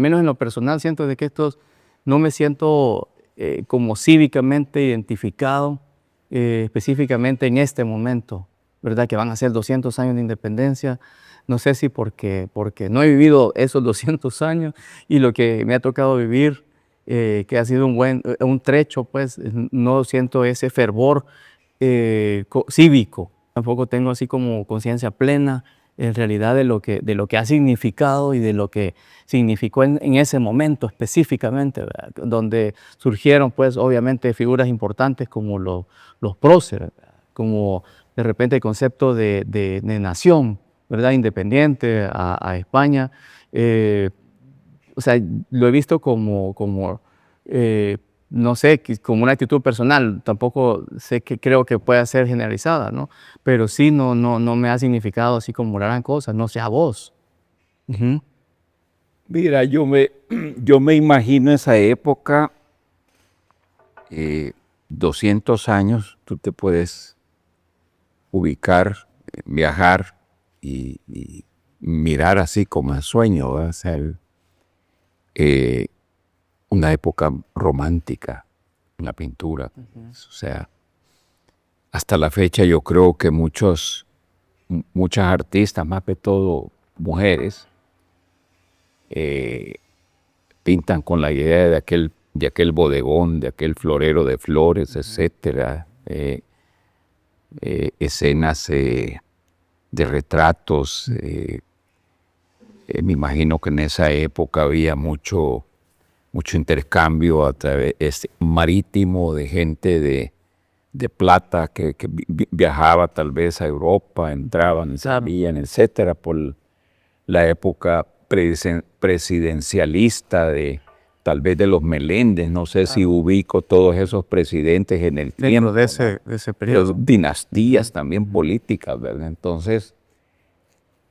menos en lo personal, siento de que no me siento como cívicamente identificado específicamente en este momento, ¿verdad? Que van a ser 200 años de independencia. No sé si porque no he vivido esos 200 años y lo que me ha tocado vivir, que ha sido un trecho, pues no siento ese fervor cívico. Tampoco tengo así como conciencia plena en realidad de lo que ha significado y de lo que significó en ese momento específicamente, ¿verdad? Donde surgieron pues obviamente figuras importantes como los próceres, ¿verdad? Como de repente el concepto de nación, ¿verdad? Independiente a España. O sea, lo he visto no sé, como una actitud personal, tampoco sé que creo que pueda ser generalizada, ¿no? Pero sí no me ha significado así como gran cosa, no sé a vos. Ujú. Mira, yo me imagino esa época, 200 años, tú te puedes ubicar, viajar y mirar así como en sueño, ¿verdad? O sea, una época romántica en la pintura. O sea, hasta la fecha yo creo que muchas artistas, más que todo mujeres, pintan con la idea de aquel bodegón, de aquel florero de flores, etcétera, escenas de retratos. Me imagino que en esa época había mucho intercambio a través marítimo de gente de plata que viajaba tal vez a Europa, entraban, salían, etcétera, por la época presidencialista tal vez de los Meléndez. No sé si ubico todos esos presidentes en el tiempo, Dentro de ese periodo. dinastías también políticas, ¿verdad? Entonces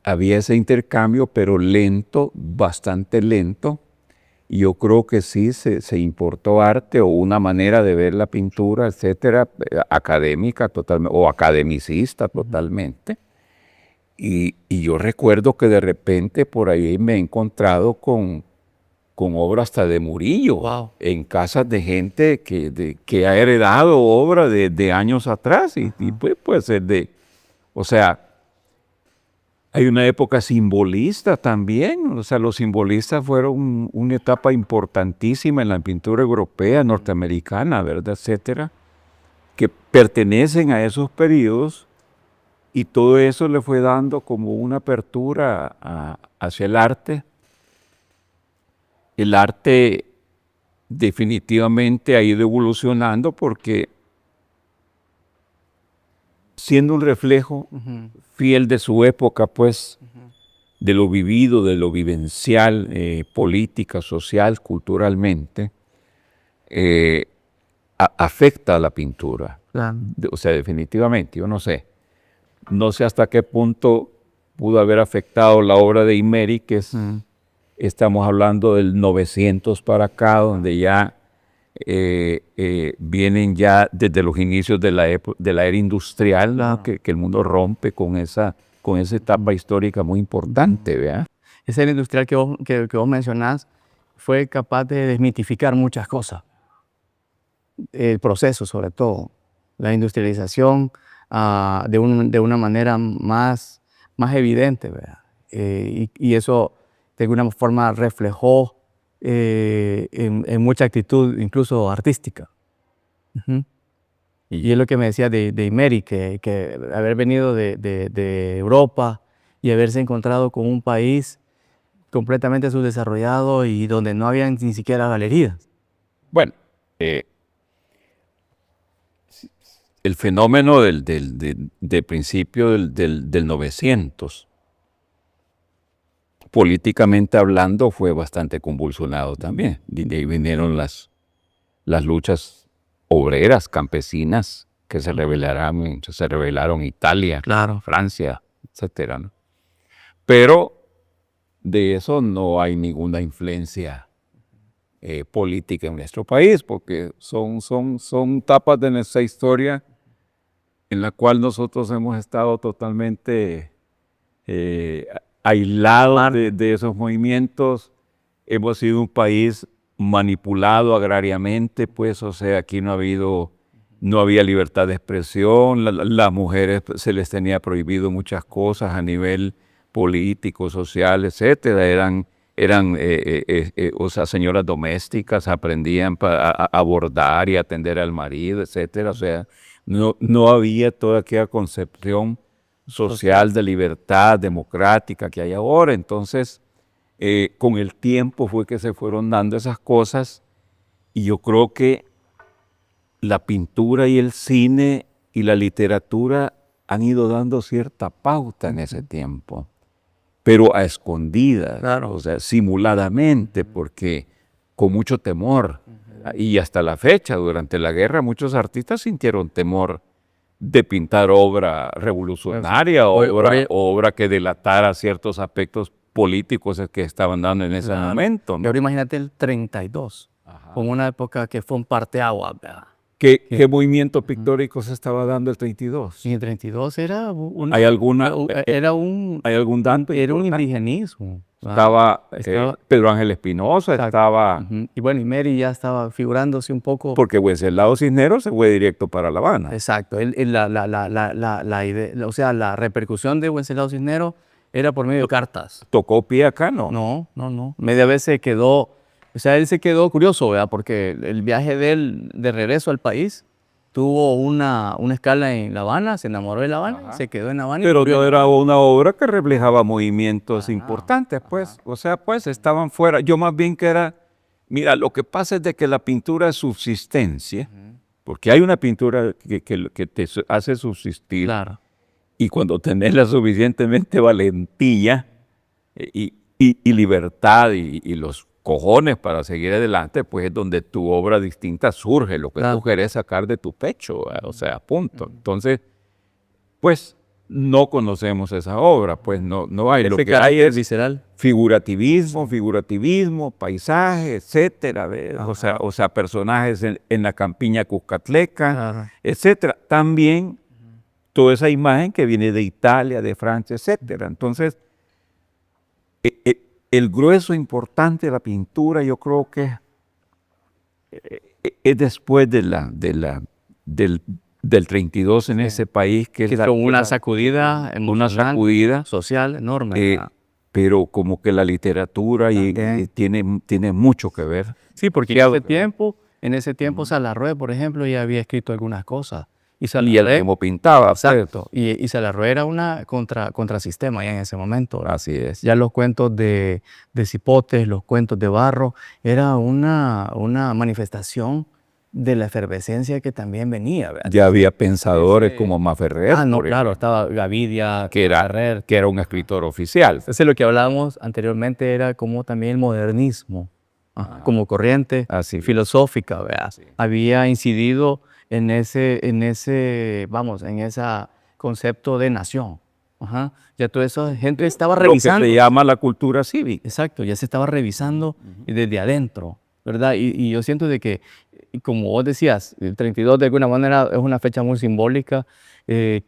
había ese intercambio, pero lento, bastante lento. Yo creo que sí se importó arte o una manera de ver la pintura, etcétera, académica totalmente, o academicista totalmente. Y yo recuerdo que de repente por ahí me he encontrado con obras hasta de Murillo, Wow. en casas de gente que ha heredado obra de años atrás. Y pues puede ser o sea, hay una época simbolista también. O sea, los simbolistas fueron una etapa importantísima en la pintura europea, norteamericana, ¿verdad? Etcétera, que pertenecen a esos periodos. Y todo eso le fue dando como una apertura hacia el arte. El arte definitivamente ha ido evolucionando porque siendo un reflejo fiel de su época, pues, de lo vivido, de lo vivencial, política, social, culturalmente, afecta a la pintura. Claro. O sea, definitivamente, yo no sé hasta qué punto pudo haber afectado la obra de Imeri, que estamos hablando del 900 para acá, donde ya vienen ya desde los inicios de la era industrial, ¿no? que el mundo rompe con esa etapa histórica muy importante, ¿verdad? Ese era industrial que vos mencionás fue capaz de desmitificar muchas cosas. El proceso, sobre todo, la industrialización de una manera más evidente, ¿verdad? Y eso de alguna forma reflejó en mucha actitud, incluso artística. Ujú. Y es lo que me decía de Imeri, que haber venido de Europa y haberse encontrado con un país completamente subdesarrollado y donde no había ni siquiera galerías. Bueno, el fenómeno del principio del 900, políticamente hablando, fue bastante convulsionado también. De ahí vinieron las luchas obreras, campesinas, que se rebelaron Italia, Claro. Francia, etcétera, ¿no? Pero de eso no hay ninguna influencia política en nuestro país, porque son etapas de nuestra historia en la cual nosotros hemos estado totalmente aislados de esos movimientos. hemos sido un país manipulado agrariamente, pues, o sea, aquí no había libertad de expresión, las mujeres se les tenía prohibido muchas cosas a nivel político, social, etcétera, o sea, señoras domésticas, aprendían a bordar y atender al marido, etcétera, o sea, no había toda aquella concepción social de libertad democrática que hay ahora. Entonces, con el tiempo fue que se fueron dando esas cosas, y yo creo que la pintura y el cine y la literatura han ido dando cierta pauta en ese tiempo, pero a escondidas, Claro. o sea, simuladamente, porque con mucho temor. Y hasta la fecha, durante la guerra, muchos artistas sintieron temor de pintar obra revolucionaria, obra que delatara ciertos aspectos políticos que estaban dando en ese momento, Y ¿no? ahora imagínate el 32, con una época que fue un parteaguas, ¿verdad? ¿Qué movimiento pictórico se estaba dando el 32? Y el 32 era un, ¿Hay alguna, era un, hay algún dato era un importante? indigenismo. ¿verdad? Estaba Pedro Ángel Espinosa, Exacto. estaba... Ujú. Y bueno, y Mary ya estaba figurándose un poco. Porque Wenceslao Cisneros se fue directo para La Habana. Exacto. La idea, o sea, la repercusión de Wenceslao Cisneros era por medio de cartas. ¿Tocó pie acá? No. No. Media vez se quedó, o sea, él se quedó curioso, ¿verdad? Porque el viaje de él de regreso al país tuvo una escala en La Habana, se enamoró de La Habana, se quedó en La Habana. Pero no era una obra que reflejaba movimientos importantes, pues. O sea, pues estaban fuera. Yo más bien que era, mira, lo que pasa es de que la pintura es subsistencia, porque hay una pintura que te hace subsistir. Claro. Y cuando tenés la suficientemente valentía y libertad y los cojones para seguir adelante, pues es donde tu obra distinta surge, lo que tú querés sacar de tu pecho, o sea, punto. Entonces, pues no conocemos esa obra, pues no hay. Lo que hay es visceral. figurativismo, paisaje, etcétera, o sea, personajes en la campiña cuscatleca, etcétera. También toda esa imagen que viene de Italia, de Francia, etcétera. Entonces, el grueso importante de la pintura, yo creo que es después del 32 en ese país, que es una sacudida, social enorme. Pero como que la literatura tiene mucho que ver. Sí, porque en ese tiempo Salarrué, por ejemplo, ya había escrito algunas cosas. Y él como pintaba. Exacto. Y Salarrué era una contrasistema ya en ese momento. Así es. Ya los cuentos de Cipotes, los cuentos de Barro, era una manifestación de la efervescencia que también venía, ¿verdad? Ya había pensadores como Maferrer. Claro, estaba Gavidia, que era un escritor oficial. Entonces lo que hablábamos anteriormente era como también el modernismo, como corriente filosófica, ¿verdad? Sí. Había incidido en ese concepto de nación. Ya toda esa gente estaba revisando. Lo que se llama la cultura cívica. Exacto, ya se estaba revisando desde adentro, ¿verdad? Y yo siento de que, como vos decías, el 32 de alguna manera es una fecha muy simbólica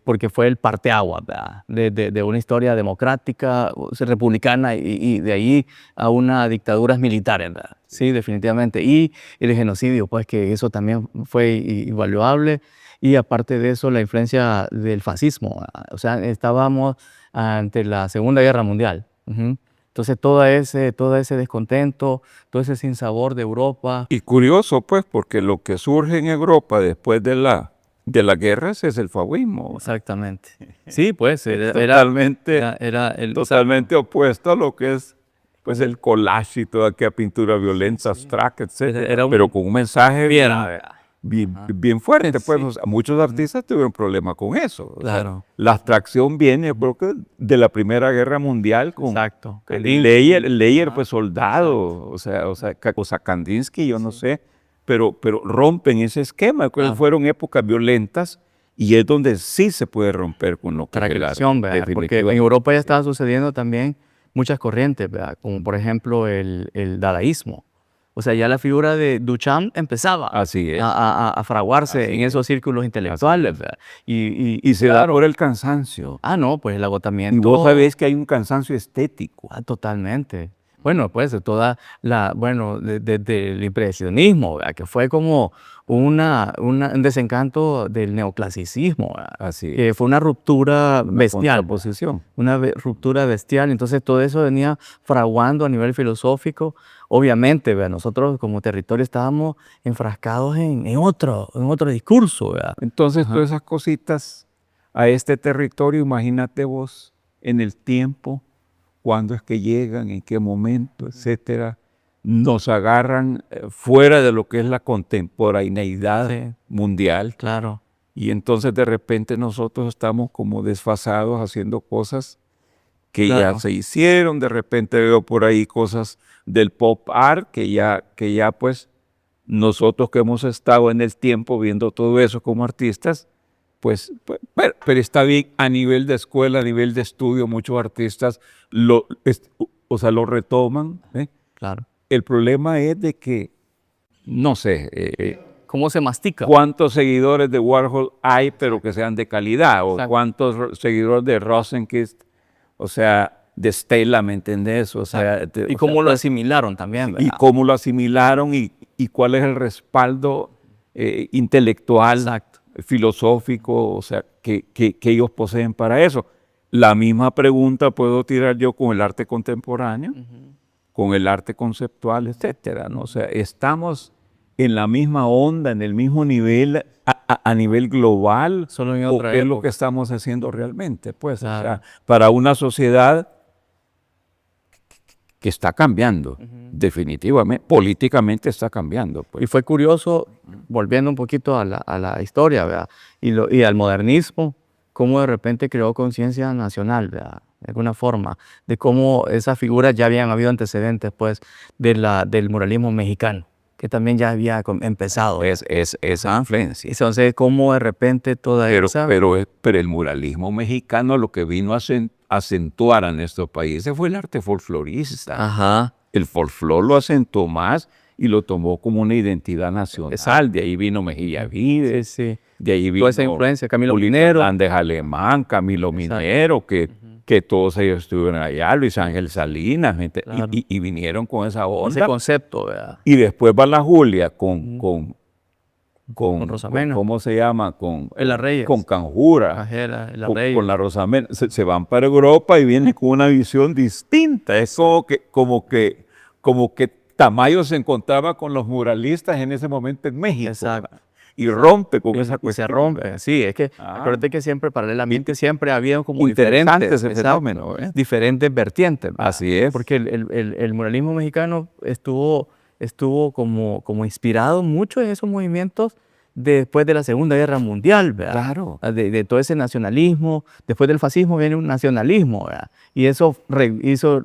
porque fue el parteaguas, ¿verdad? De una historia democrática, republicana y de ahí a una dictadura militar, ¿verdad? Sí, definitivamente. Y el genocidio, pues que eso también fue invaluable. Y aparte de eso, la influencia del fascismo, ¿verdad? O sea, estábamos ante la Segunda Guerra Mundial. Entonces, todo ese descontento, todo ese sinsabor de Europa. Y curioso, pues, porque lo que surge en Europa después de la guerra es el fauvismo. Exactamente. Sí, pues, era totalmente opuesto a lo que es pues el collage y toda aquella pintura violenta, abstracta, etc. Pero con un mensaje bien fuerte. Pues, o sea, muchos artistas tuvieron problemas con eso. Claro. O sea, la abstracción viene, yo creo que de la Primera Guerra Mundial. Exacto. Leyer fue soldado, o sea, Kandinsky, yo no sé, pero rompen ese esquema. Fueron épocas violentas y es donde sí se puede romper con lo que es el arte. Porque en Europa ya estaba sucediendo también muchas corrientes, ¿verdad? Como por ejemplo el dadaísmo. O sea, ya la figura de Duchamp empezaba a fraguarse en esos círculos intelectuales, ¿verdad? Y se da por el cansancio. No, pues el agotamiento. Y vos sabés que hay un cansancio estético. Totalmente. Bueno, pues de toda la, bueno, desde el impresionismo, ¿verdad? Que fue como un desencanto del neoclasicismo, ¿verdad? Así Que es, fue una ruptura una bestial, ¿verdad? contraposición. Ruptura bestial. Entonces todo eso venía fraguando a nivel filosófico. Obviamente, ¿verdad? Nosotros como territorio estábamos enfrascados en otro discurso, ¿verdad? Entonces, Ajá. todas esas cositas a este territorio, imagínate vos en el tiempo, cuándo es que llegan, en qué momento, etcétera, nos agarran fuera de lo que es la contemporaneidad Sí, mundial. claro, Y entonces de repente nosotros estamos como desfasados haciendo cosas que ya claro. se hicieron. De repente veo por ahí cosas del pop art que ya pues nosotros que hemos estado en el tiempo viendo todo eso como artistas, pero está bien a nivel de escuela, a nivel de estudio, muchos artistas o sea, lo retoman. ¿Eh? Claro. El problema es de que, no sé, ¿Cómo se mastica? cuántos seguidores de Warhol hay, pero que sean de calidad, o Exacto, cuántos seguidores de Rosenkist, o sea, de Stella, ¿me entendés? O exacto. sea, Y cómo lo asimilaron también, y ¿verdad? cómo lo asimilaron y cuál es el respaldo intelectual, Exacto. filosófico, o sea, que ellos poseen para eso. La misma pregunta puedo tirar yo con el arte contemporáneo, con el arte conceptual, etcétera, ¿no? O sea, estamos en la misma onda, en el mismo nivel, a nivel global, Solo en o otra qué es lo que época. estamos haciendo realmente, pues, o Claro. sea, para una sociedad que está cambiando, definitivamente, políticamente está cambiando, Y pues. fue curioso, volviendo un poquito a la historia, ¿verdad? Y al modernismo, cómo de repente creó conciencia nacional, ¿verdad? De alguna forma, de cómo esas figuras ya habían habido antecedentes, pues, del muralismo mexicano, que también ya había empezado. Es esa Ajá. influencia. Entonces, cómo de repente toda esa... Pero el muralismo mexicano lo que vino a acentuar en estos países fue el arte folclorista. Ajá, El folclore lo acentuó más y lo tomó como una identidad nacional. exacto. De ahí vino Mejía Sí, Vides, sí. de ahí Toda esa vino influencia, Camilo Julito Minero. Hernández Alemán, Camilo Exacto. Minero, que todos ellos estuvieron allá, Luis Ángel Salinas, Claro. y vinieron con esa Ese onda. concepto, ¿verdad? Y después va la Julia Con Rosamena. ¿cómo se llama? En las Con Reyes. Canjura, Ajera, en las con Reyes. la Rosamena. Se van para Europa y vienen con una visión distinta. Es como que Tamayo se encontraba con los muralistas en ese momento en México. Exacto. Y rompe con esa Y se cuestión. rompe. Sí, es que Ah. acuérdate que siempre paralelamente siempre había como Interesante diferentes, ese exacto, fenómeno, ¿eh? diferentes vertientes, ¿verdad? Así es. Porque el muralismo mexicano estuvo como inspirado mucho en esos movimientos después de la Segunda Guerra Mundial, ¿verdad? Claro. De todo ese nacionalismo. Después del fascismo viene un nacionalismo, ¿verdad? Y eso hizo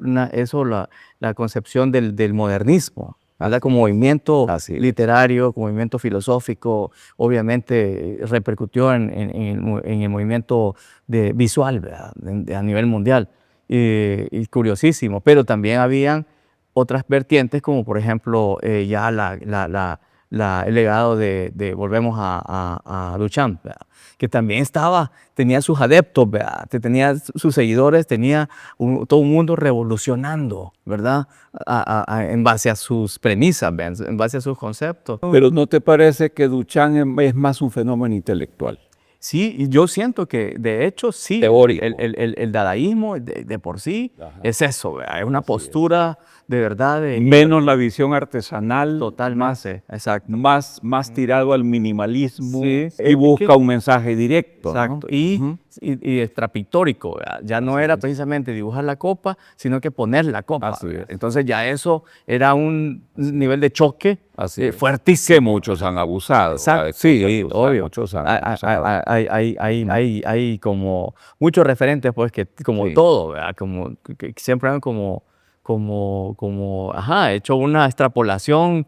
la concepción del modernismo, ¿verdad? Como movimiento Así es. literario, como movimiento filosófico, obviamente repercutió en el movimiento visual, ¿verdad? A nivel mundial. Y curiosísimo, pero también habían otras vertientes, como por ejemplo ya el legado volvemos a Duchamp, ¿verdad? Que también tenía sus adeptos, ¿verdad? Tenía sus seguidores, tenía todo un mundo revolucionando, ¿verdad? En base a sus premisas, ¿verdad? En base a sus conceptos. Pero ¿no te parece que Duchamp es más un fenómeno intelectual? Sí, y yo siento que de hecho sí, Teórico. el dadaísmo de por sí Ajá. es eso, ¿verdad? Es una Así es. postura de verdad Menos la visión artesanal, totalmente, exacto. más tirado al minimalismo, Sí, y busca un mensaje directo, ¿no? exacto. Y estrapictórico, ¿verdad? Ya no Así era es. precisamente dibujar la copa, sino que poner la copa. Así es. Entonces ya eso era un nivel de choque Así es. fuertísimo. Que muchos han abusado. Exacto. Sí, o sea, Obvio. muchos han Hay, abusado. hay como muchos referentes, pues, que como Sí. todo, ¿verdad? Como que siempre han hecho una extrapolación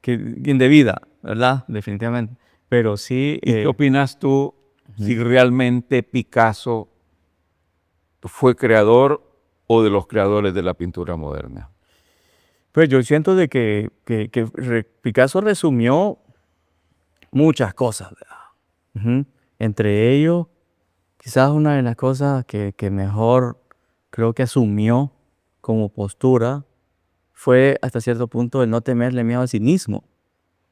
indebida, ¿verdad? Definitivamente. Pero sí, ¿Y qué opinas tú si realmente Picasso fue creador o de los creadores de la pintura moderna? pues yo siento de que Picasso resumió muchas cosas, ¿verdad? Ujú. Entre ellos, quizás una de las cosas que mejor creo que asumió como postura fue hasta cierto punto el no temerle miedo al cinismo.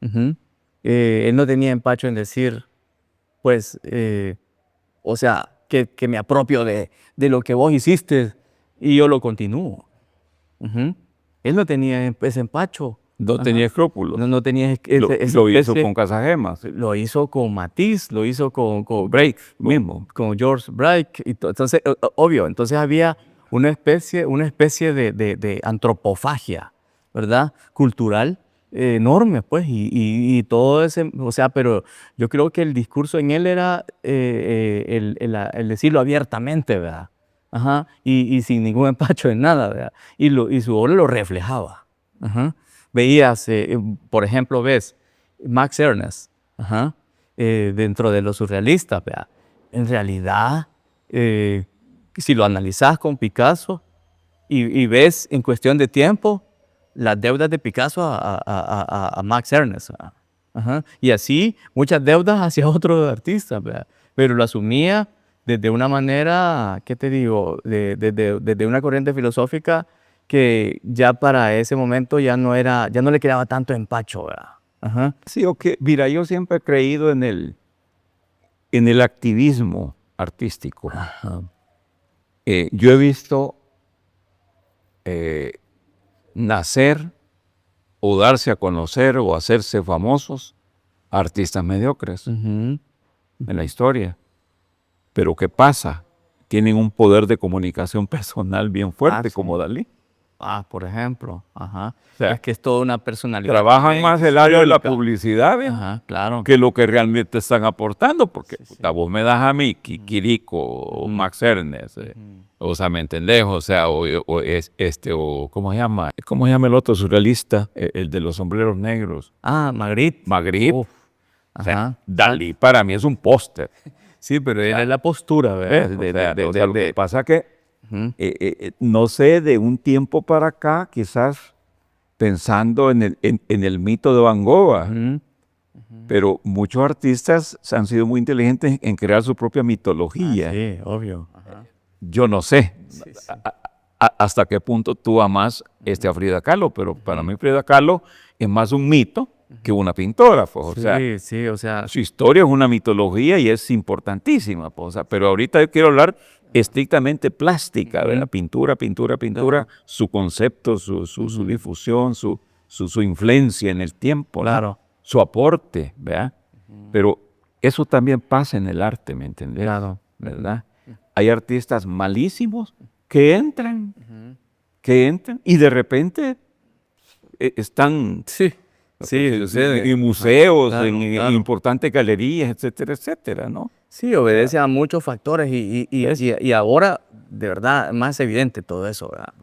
Ujú. Él no tenía empacho en decir, pues, o sea, que me apropio de lo que vos hiciste y yo lo continúo. Ujú. Él no tenía ese empacho. No Ajá. tenía escrúpulos. No tenía Lo hizo con Casagemas. Lo hizo con Matisse, lo hizo con Break mismo. con George Break. Entonces, obvio, entonces había una especie de antropofagia, ¿verdad? Cultural enorme, pues, y todo ese, o sea, pero yo creo que el discurso en él era el decirlo abiertamente, ¿verdad? Ajá, y sin ningún empacho en nada, ¿verdad? Y su obra lo reflejaba. Ajá. Veías, por ejemplo, ves Max Ernst, ajá, dentro de los surrealistas, ¿verdad? En realidad, si lo analizas con Picasso y ves en cuestión de tiempo las deudas de Picasso a Max Ernst, ¿verdad? Ajá. Y así muchas deudas hacia otros artistas, ¿verdad? Pero lo asumía desde una manera, ¿qué te digo? Desde una corriente filosófica que ya para ese momento ya no le quedaba tanto empacho, ¿verdad? Ajá. Sí, mira, yo siempre he creído en el activismo artístico. Ajá. Yo he visto nacer o darse a conocer o hacerse famosos artistas mediocres Ujú. en la historia. Pero ¿qué pasa? Tienen un poder de comunicación personal bien fuerte, Sí. como Dalí. Por ejemplo, ajá. O sea, Es que es toda una personalidad. trabajan más el área de la histórica. publicidad, ¿ve? Ajá, claro. que lo que realmente están aportando, porque Sí, sí. puta, vos me das a mí Quirico o Max Ernest, o sea, ¿me entendés? O sea, o ¿cómo se llama? ¿Cómo se llama el otro surrealista? El de los sombreros negros. Magritte. Magritte. Uf. O sea, Ajá. Dalí para mí es un póster. Sí, pero era la postura, ¿verdad? ¿Ves? O sea, lo que pasa que, Ujú. no sé, de un tiempo para acá, quizás pensando en el mito de Van Gogh, Ujú. pero muchos artistas han sido muy inteligentes en crear su propia mitología. Sí, obvio. Ajá. Yo no sé Sí, sí. hasta qué punto tú amas a Frida Kahlo, pero para mí Frida Kahlo es más un mito que una pintora. Pues, o sea, Sí, sí, o sea, su historia es una mitología y es importantísima. Pues, o sea, pero ahorita yo quiero hablar estrictamente plástica, ¿verdad? Pintura, su concepto, su difusión, su influencia en el tiempo, ¿no? claro, Su aporte, ¿verdad? Pero eso también pasa en el arte, ¿me entendés? claro. ¿Verdad? Hay artistas malísimos que entran y de repente están Sí, sí, sucede. en museos, Claro, en claro. importantes galerías, etcétera, etcétera, ¿no? Sí, obedece a muchos factores y ahora, de verdad, más evidente todo eso, ¿verdad?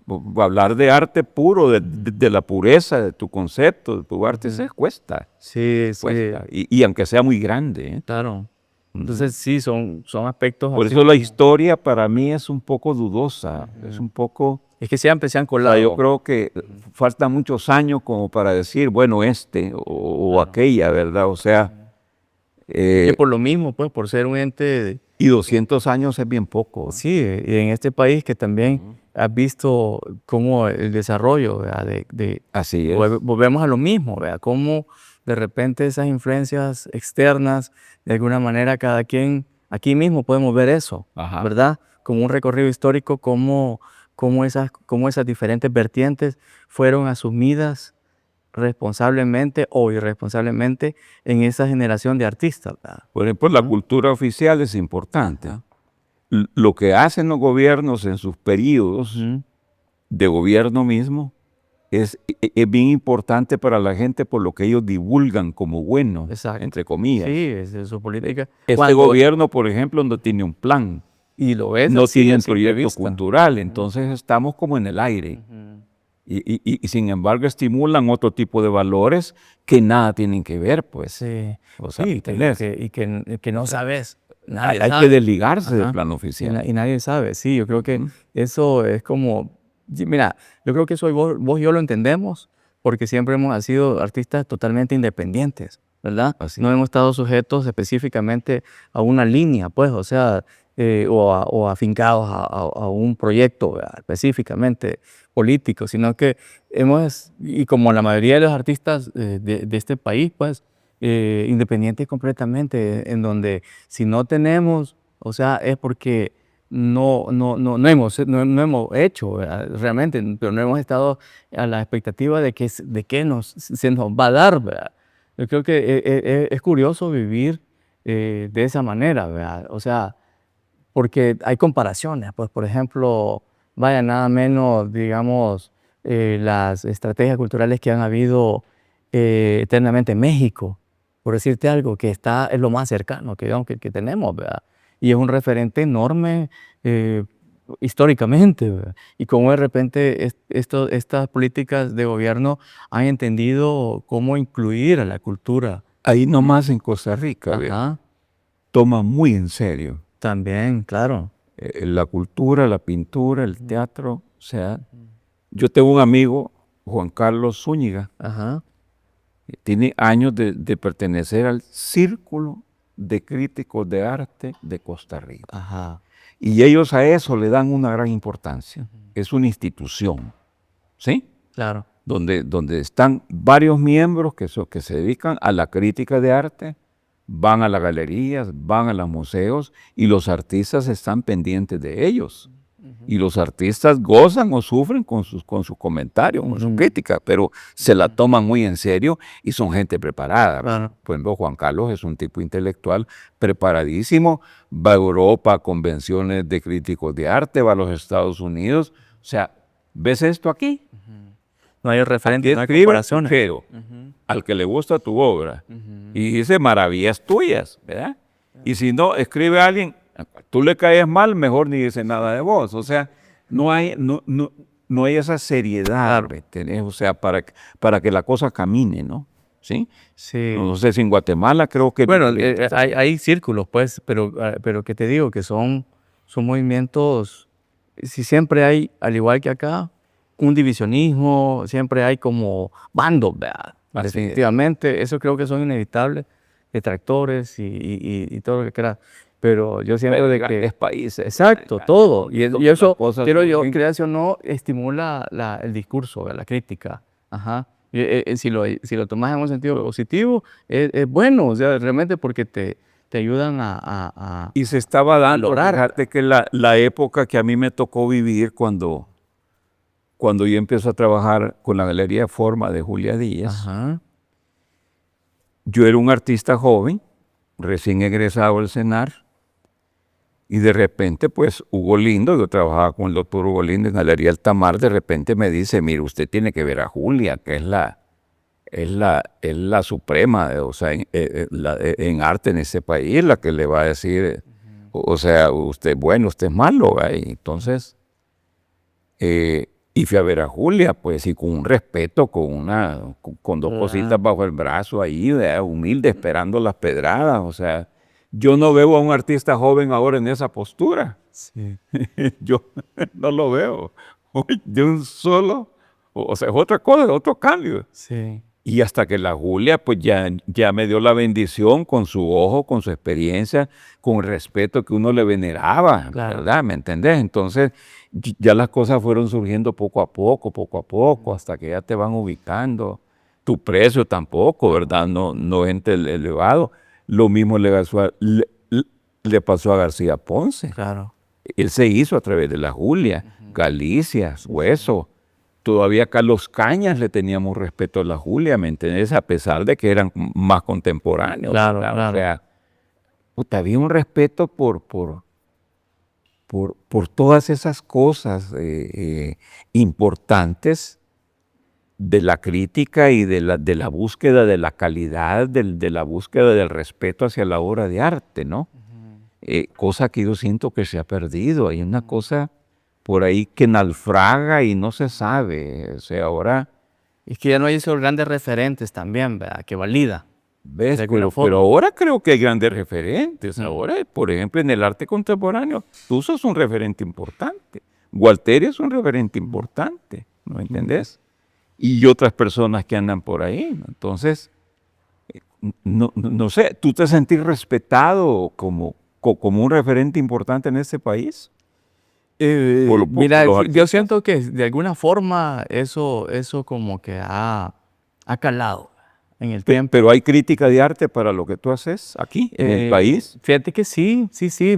Hablar de arte puro, de la pureza de tu concepto, de tu arte, se cuesta. Sí, sí, Cuesta. Y aunque sea muy grande, ¿eh? claro. Entonces, sí, son aspectos Por así. eso la historia para mí es un poco dudosa, es un poco... Es que siempre se han O sea, colado. yo creo que faltan muchos años como para decir, bueno, o aquella, ¿verdad? O sea, Que por lo mismo, pues, por ser un ente, y 200 años es bien poco. sí, y en este país que también has visto cómo el desarrollo, ¿verdad? Así es. Volvemos a lo mismo, ¿verdad? Cómo de repente esas influencias externas, de alguna manera cada quien, aquí mismo podemos ver eso, Ajá. ¿verdad? Como un recorrido histórico, cómo esas diferentes vertientes fueron asumidas responsablemente o irresponsablemente en esa generación de artistas, ¿verdad? Por ejemplo, la cultura oficial es importante. Ajá. Lo que hacen los gobiernos en sus periodos Ujú. de gobierno mismo es bien importante para la gente por lo que ellos divulgan como bueno, Exacto. entre comillas. Sí, es su política. Este gobierno, por ejemplo, no tiene un plan, Y lo ves no así tiene a un simple proyecto vista. cultural, entonces estamos como en el aire. Y sin embargo estimulan otro tipo de valores que nada tienen que ver, pues. Sí, O sea, sí, ¿entendés? que no sabes. Hay, Nadie hay sabe. que desligarse del Ajá. plan oficial. Y nadie sabe. Sí, yo creo que eso es como, sí, mira, yo creo que eso vos y yo lo entendemos porque siempre hemos sido artistas totalmente independientes. ¿verdad? Así. No hemos estado sujetos específicamente a una línea, pues, o sea, o afincados a un proyecto, ¿verdad? Específicamente político, sino que y como la mayoría de los artistas de este país, pues, independientes completamente, en donde si no tenemos, o sea, es porque no hemos hecho, ¿verdad? Realmente, pero no hemos estado a la expectativa de que, de qué se nos va a dar, ¿verdad? Yo creo que es curioso vivir de esa manera, ¿verdad? O sea, porque hay comparaciones, pues por ejemplo, vaya nada menos, digamos, las estrategias culturales que han habido eternamente en México, por decirte algo, es lo más cercano digamos, que tenemos, ¿verdad? Y es un referente enorme eh, históricamente, ¿verdad? Y cómo de repente estas políticas de gobierno han entendido cómo incluir a la cultura. Ahí nomás en Costa Rica, vea, Ajá, toma muy en serio también, claro. la cultura, la pintura, el teatro. O sea, yo tengo un amigo, Juan Carlos Zúñiga, Ajá, que tiene años de pertenecer al Círculo de Críticos de Arte de Costa Rica. ajá. Y ellos a eso le dan una gran importancia. Es una institución, ¿sí? Claro. Donde están varios miembros que se dedican a la crítica de arte, van a las galerías, van a los museos y los artistas están pendientes de ellos. Y los artistas gozan o sufren con sus comentarios, con su crítica, pero se la toman muy en serio y son gente preparada. Claro. Por ejemplo, Juan Carlos es un tipo intelectual preparadísimo, va a Europa a convenciones de críticos de arte, va a los Estados Unidos. O sea, ¿ves esto aquí? No hay Aquí referentes, no hay escribe comparaciones. pero al que le gusta tu obra y dice maravillas tuyas, ¿verdad? Y si no, escribe a alguien, tú le caes mal, mejor ni dice nada de vos. O sea, no hay esa seriedad, ¿me entendés? O sea, para que la cosa camine, ¿no? ¿Sí? Sí. No sé si en Guatemala creo que... Bueno, hay círculos, pues, pero que te digo que son movimientos, si siempre hay, al igual que acá, un divisionismo, siempre hay como bandos, ¿verdad? Así es. Definitivamente, eso creo que son inevitables, detractores y todo lo que quieras. Pero yo siento de que... Grandes países. Exacto, todo. Y Las eso, cosas quiero yo, surgen. creas o no, estimula el discurso, la crítica. Ajá. Si lo tomas en un sentido positivo, es bueno, o sea, realmente porque te ayudan Y se estaba dando, valorar. fíjate que la época que a mí me tocó vivir cuando yo empiezo a trabajar con la Galería Forma de Julia Díaz, Ajá. yo era un artista joven, recién egresado del CENAR, y de repente, pues, Hugo Lindo, yo trabajaba con el doctor Hugo Lindo en Galería Altamar, de repente me dice, mire, usted tiene que ver a Julia, que es la suprema, o sea, en arte en ese país, la que le va a decir, o sea, usted es malo, ¿verdad? Y entonces... y fui a ver a Julia, pues, y con un respeto, con dos cositas bajo el brazo ahí, ¿verdad? Humilde, esperando las pedradas. O sea, yo no veo a un artista joven ahora en esa postura. Sí. Yo no lo veo. De un solo, o sea, es otra cosa, otro cambio. Sí. Y hasta que la Julia, pues ya me dio la bendición con su ojo, con su experiencia, con el respeto que uno le veneraba, Claro. ¿verdad? ¿Me entendés? Entonces, ya las cosas fueron surgiendo poco a poco, hasta que ya te van ubicando. Tu precio tampoco, ¿verdad? No es elevado. Lo mismo le pasó a García Ponce. Claro. Él se hizo a través de la Julia, Galicia, Hueso. Todavía a Carlos Cañas le teníamos respeto a la Julia, ¿me entendés? A pesar de que eran más contemporáneos. Claro, ¿verdad? claro. O sea, había un respeto por todas esas cosas importantes de la crítica y de la búsqueda de la calidad, de la búsqueda del respeto hacia la obra de arte, ¿no? Cosa que yo siento que se ha perdido. Hay una cosa por ahí que naufraga y no se sabe. O sea, ahora, Es que ya no hay esos grandes referentes también, ¿verdad? Que valida. ves, De alguna pero forma. ahora creo que hay grandes referentes. Ahora, por ejemplo, en el arte contemporáneo, tú sos un referente importante. Gualterio es un referente importante, ¿no entendés? Y otras personas que andan por ahí, ¿no? Entonces, no sé, ¿tú te sentís respetado como un referente importante en este país? Mira, Los yo artistas. siento que de alguna forma eso como que ha calado en el tiempo. Pero hay crítica de arte para lo que tú haces aquí, en el país. Fíjate que sí,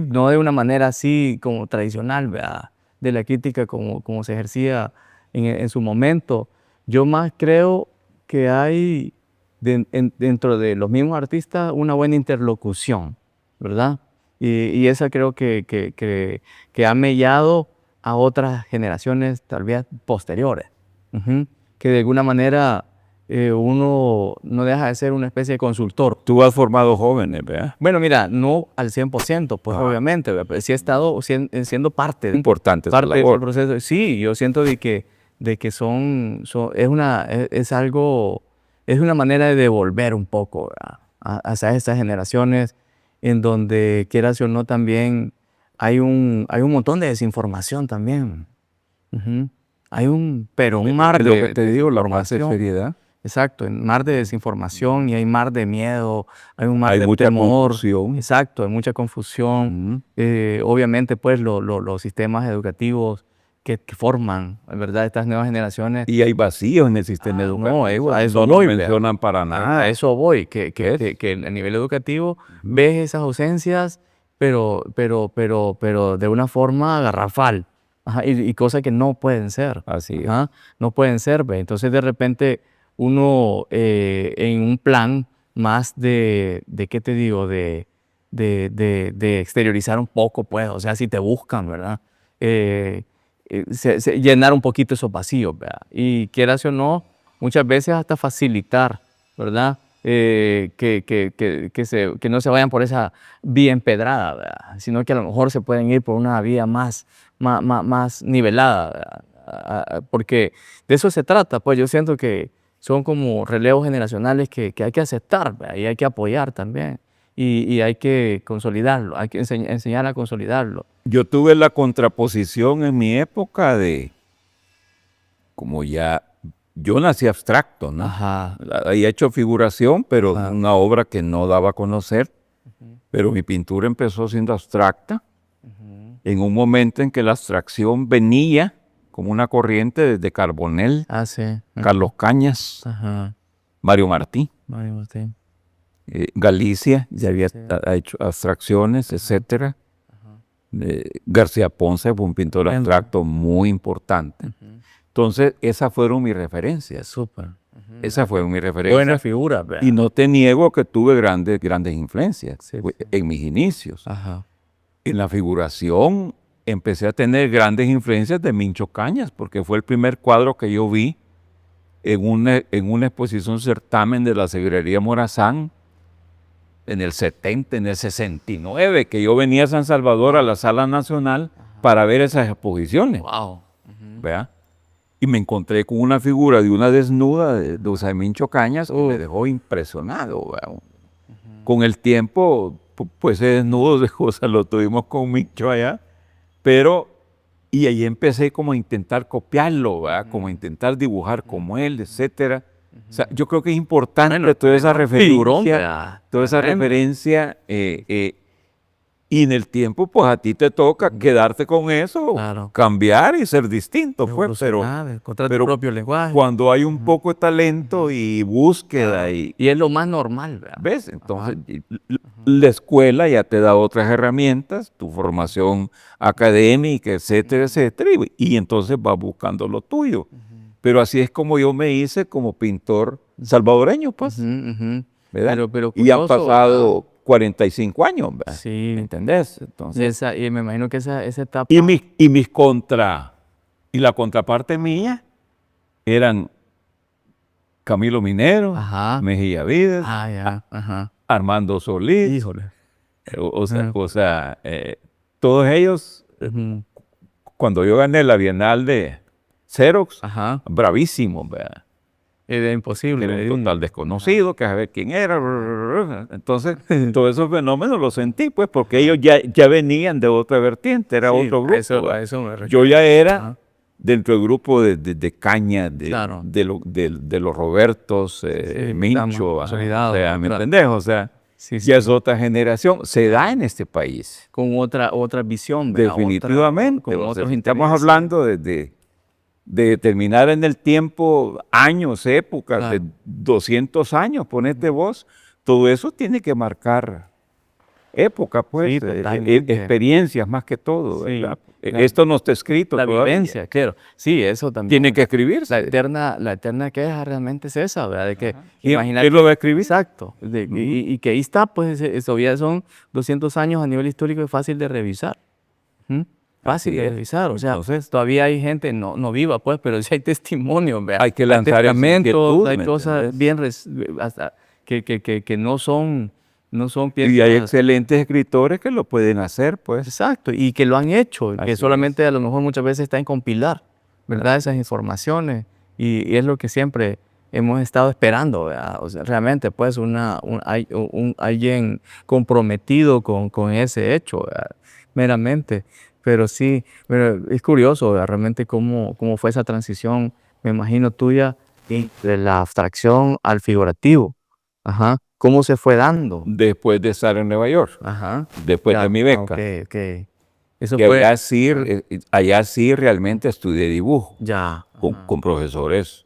no de una manera así como tradicional, ¿verdad? De la crítica como se ejercía en su momento. Yo más creo que hay dentro de los mismos artistas una buena interlocución, ¿verdad? Y esa creo que ha mellado a otras generaciones tal vez posteriores, ujú, que de alguna manera uno no deja de ser una especie de consultor. Tú has formado jóvenes, ¿verdad? Bueno, mira, no al 100%, pues obviamente, ¿verdad? Pero sí he estado siendo parte de Importante esa ese labor. proceso. Sí, yo siento de que es algo, es una manera de devolver un poco, ¿verdad? Hacia estas generaciones en donde, quieras o no, también hay un montón de desinformación también. Ujú. Pero un mar Es lo que de te digo, la más de desinformación. seriedad. Exacto, un mar de desinformación y hay mar de miedo, hay un mar Hay de mucha temor. confusión. Exacto, hay mucha confusión. Obviamente, pues, los sistemas educativos que forman, ¿verdad?, estas nuevas generaciones. Y hay vacíos en el sistema educativo. A eso No lo voy, vea. mencionan para nada. A eso voy, que a nivel educativo ves esas ausencias, pero de una forma garrafal. Ajá, y cosas que no pueden ser. Así es. Ajá, no pueden ser, ve. Entonces, de repente, uno en un plan más ¿qué te digo? De exteriorizar un poco, pues, o sea, si te buscan, ¿verdad? Llenar un poquito esos vacíos, ¿verdad? Y quieras o no, muchas veces hasta facilitar, ¿verdad? Que no se vayan por esa vía empedrada, ¿verdad? Sino que a lo mejor se pueden ir por una vía más nivelada, ¿verdad? Porque de eso se trata, pues yo siento que son como relevos generacionales que hay que aceptar, ¿verdad? Y hay que apoyar también. Y hay que consolidarlo, hay que enseñar a consolidarlo. Yo tuve la contraposición en mi época de, como ya, yo nací abstracto, ¿no? Ajá. Había hecho figuración, pero Ajá. una obra que no daba a conocer. Pero mi pintura empezó siendo abstracta, en un momento en que la abstracción venía como una corriente desde Carbonell, Ah, sí. Carlos Cañas, Ajá. Mario Martí, Mario Martín. Galicia, ya había Sí. hecho abstracciones, etcétera. García Ponce fue un pintor Bueno. abstracto muy importante. Entonces, esas fueron mis referencias. Súper. Esas fueron mis referencias. Buena figura, ¿verdad? Y no te niego que tuve grandes influencias Sí, sí. en mis inicios. Ajá. En la figuración empecé a tener grandes influencias de Mincho Cañas, porque fue el primer cuadro que yo vi en una exposición certamen de la Segrería Morazán en el 70, en el 69, que yo venía a San Salvador a la Sala Nacional para ver esas exposiciones. Wow. ¿Verdad? Y me encontré con una figura de una desnuda de Mincho Cañas que me dejó impresionado. ¿Verdad? Con el tiempo, pues ese desnudo de cosas lo tuvimos con Mincho allá, pero, y ahí empecé como a intentar copiarlo, ¿verdad? Como a intentar dibujar como él, etcétera. O sea, yo creo que es importante toda esa referencia, y en el tiempo, pues a ti te toca quedarte con eso, Claro. cambiar y ser distinto, pues, pero encontrar tu propio lenguaje. cuando hay un poco de talento y búsqueda Y es lo más normal, ¿verdad? ¿ves? Entonces, la escuela ya te da otras herramientas, tu formación académica, etcétera, etcétera, y entonces vas buscando lo tuyo. Pero así es como yo me hice como pintor salvadoreño, pues, ¿verdad? Pero Y han curioso, pasado 45 años, ¿verdad? sí. ¿Me entendés? Entonces, Y me imagino que esa etapa. y la contraparte mía eran Camilo Minero, Ajá. Mejía Vides, Ah, ya. Ajá. Armando Solís. Híjole. Todos ellos, Ujú. cuando yo gané la Bienal de Xerox, Ajá. bravísimos, ¿verdad? Era imposible. Era un total desconocido, que a ver quién era. Entonces, todos esos fenómenos los sentí, pues, porque ellos ya venían de otra vertiente, era Sí, otro grupo. a eso me refiero. Yo ya era Ajá. dentro del grupo de Caña, Claro. de los Robertos, Mincho, estamos consolidados, o sea, ¿me claro. entendés? O sea, Sí, ya sí. es otra generación, se da en este país. Con otra visión, ¿verdad? Definitivamente. Con O sea, otros estamos intereses. hablando de determinar en el tiempo años, épocas, Claro. de 200 años, ponete vos, todo eso tiene que marcar época, pues, Sí, totalmente. experiencias más que todo, Sí, ¿verdad? claro. Esto no está escrito La todavía. vivencia, claro. Sí, eso también. Tiene que escribirse. La eterna queja realmente es esa, ¿verdad? De que, ¿Quién lo va a escribir? Exacto. Y que ahí está, pues, todavía son 200 años a nivel histórico, es fácil de revisar. ¿Mm? Fácil Así de es. revisar. O sea, Entonces, todavía hay gente, no viva, pues, pero sí hay testimonios, ¿verdad? hay que lanzar esa testamentos, inquietud, hay ¿me cosas entendés? hasta que no son Y hay piezas. excelentes escritores que lo pueden hacer, pues. Exacto, y que lo han hecho, que Así solamente a lo mejor muchas veces está en compilar, ¿verdad? Esas informaciones, y es lo que siempre hemos estado esperando, ¿verdad? O sea, realmente, pues, alguien comprometido con ese hecho, ¿verdad? Meramente. Pero sí, pero es curioso, ¿verdad? Realmente cómo fue esa transición, me imagino tuya, de la abstracción al figurativo. Ajá. ¿Cómo se fue dando? Después de estar en Nueva York, Ajá. después de mi beca. Ok. Eso Que fue. allá sí realmente estudié dibujo Ya. con profesores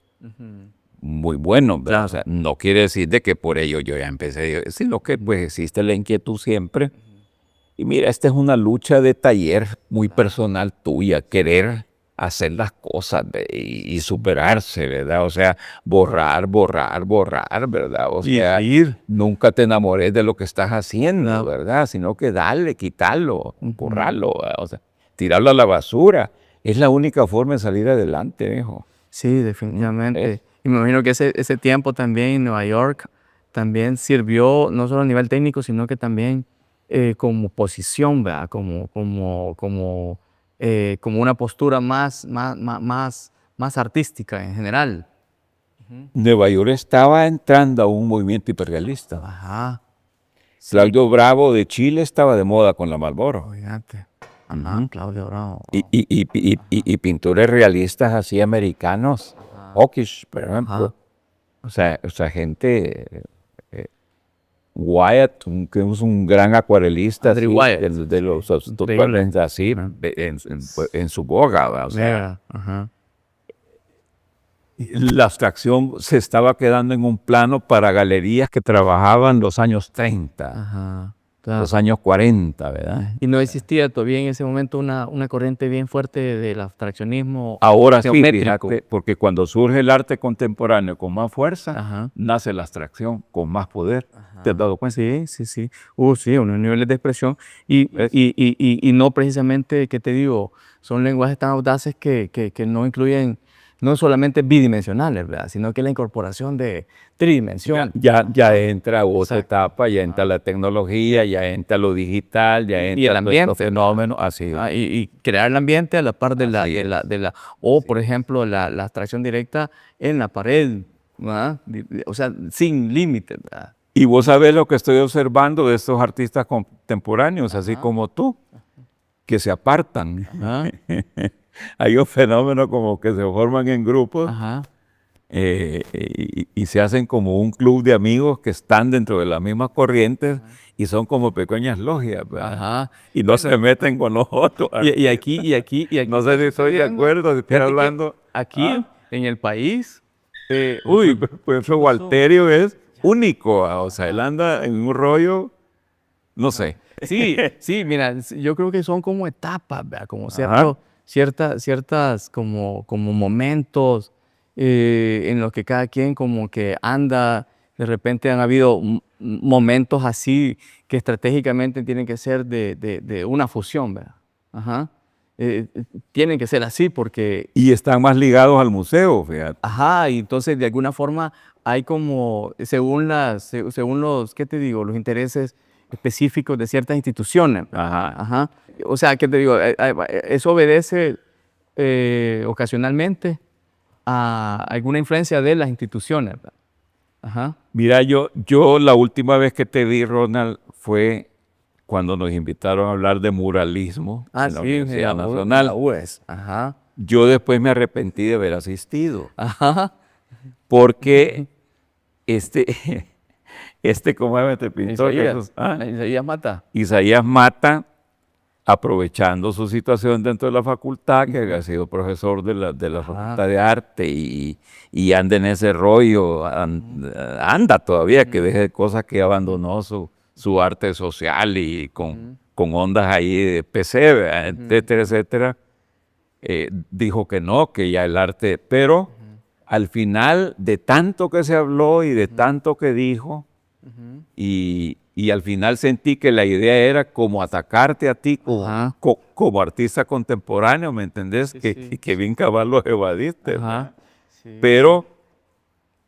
muy buenos, ¿verdad? Claro. O sea, no quiere decir de que por ello yo ya empecé, sino que pues existe la inquietud siempre. Y mira, esta es una lucha de taller muy personal tuya, querer hacer las cosas y superarse, ¿verdad? O sea, borrar, ¿verdad? O sea, nunca te enamores de lo que estás haciendo, No. ¿verdad? Sino que dale, quitarlo, borrarlo, ¿verdad? O sea, tirarlo a la basura. Es la única forma de salir adelante, hijo. Sí, definitivamente. Y me imagino que ese tiempo también en Nueva York también sirvió no solo a nivel técnico, sino que también como posición, ¿verdad? Como una postura más artística en general. Nueva York estaba entrando a un movimiento hiperrealista. Ajá. Claudio Bravo de Chile estaba de moda con la Marlboro. Fíjate. Ajá, Claudio Bravo. Y pintores realistas así americanos, Hawkish, por ejemplo. O sea, gente, Wyatt, que es un gran acuarelista, Andrew así, Wyatt. de los Increíble. así, en su boga, ¿verdad? O sea, Mira, ajá. la abstracción se estaba quedando en un plano para galerías que trabajaban los años 30, Ajá. Claro. los años 40, ¿verdad? Y no existía todavía en ese momento una corriente bien fuerte del abstraccionismo Ahora sí, geométrico. fíjate, porque cuando surge el arte contemporáneo con más fuerza, Ajá. nace la abstracción con más poder. ¿Te has dado cuenta? Sí. Sí, unos niveles de expresión ¿Ves? y no precisamente, ¿qué te digo? Son lenguajes tan audaces que no incluyen, no solamente bidimensionales, ¿verdad? Sino que la incorporación de tridimensión. Ya entra otra Exacto. etapa, ya entra la tecnología, ya entra lo digital, ya entra el todo ambiente. estos fenómenos, así. Y crear el ambiente a la par de Así es. por ejemplo, la abstracción directa en la pared, ¿verdad? O sea, sin límites, ¿verdad? Y vos sabés lo que estoy observando de estos artistas contemporáneos, así como tú, que se apartan. Ajá. Hay un fenómeno como que se forman en grupos Ajá. y se hacen como un club de amigos que están dentro de las mismas corrientes y son como pequeñas logias, ¿verdad? Ajá. Y no se meten con los otros. Y aquí. No sé si estoy de acuerdo, si estoy Fíjate que hablando. aquí, en el país, Pues Walterio es único, o sea, él anda en un rollo, no sé. sí, mira, yo creo que son como etapas, ¿verdad? Como Ajá. ciertas como momentos en los que cada quien como que anda, de repente han habido momentos así que estratégicamente tienen que ser de una fusión, ¿verdad? Ajá. Tienen que ser así porque Y están más ligados al museo, fíjate. ajá, y entonces de alguna forma hay como, según los, ¿qué te digo? Los intereses específicos de ciertas instituciones. Ajá. Ajá. O sea, ¿qué te digo? Eso obedece ocasionalmente a alguna influencia de las instituciones. ¿Verdad? Ajá. Mira, yo la última vez que te vi, Ronald, fue cuando nos invitaron a hablar de muralismo en la Universidad Nacional. la UES. Ajá. yo después me arrepentí de haber asistido, Ajá. porque este, ¿cómo se llama este pintor? Isaías Mata. Isaías Mata, aprovechando su situación dentro de la facultad, que había sido profesor de la Facultad de Arte y anda en ese rollo, anda todavía, que deje cosas que abandonó su arte social y con ondas ahí de PC, ¿verdad? Etcétera, etcétera. Dijo que no, que ya el arte, pero al final de tanto que se habló y de tanto que dijo, y al final sentí que la idea era como atacarte a ti como artista contemporáneo, ¿me entendés? Que bien cabal lo evadiste. Sí. Pero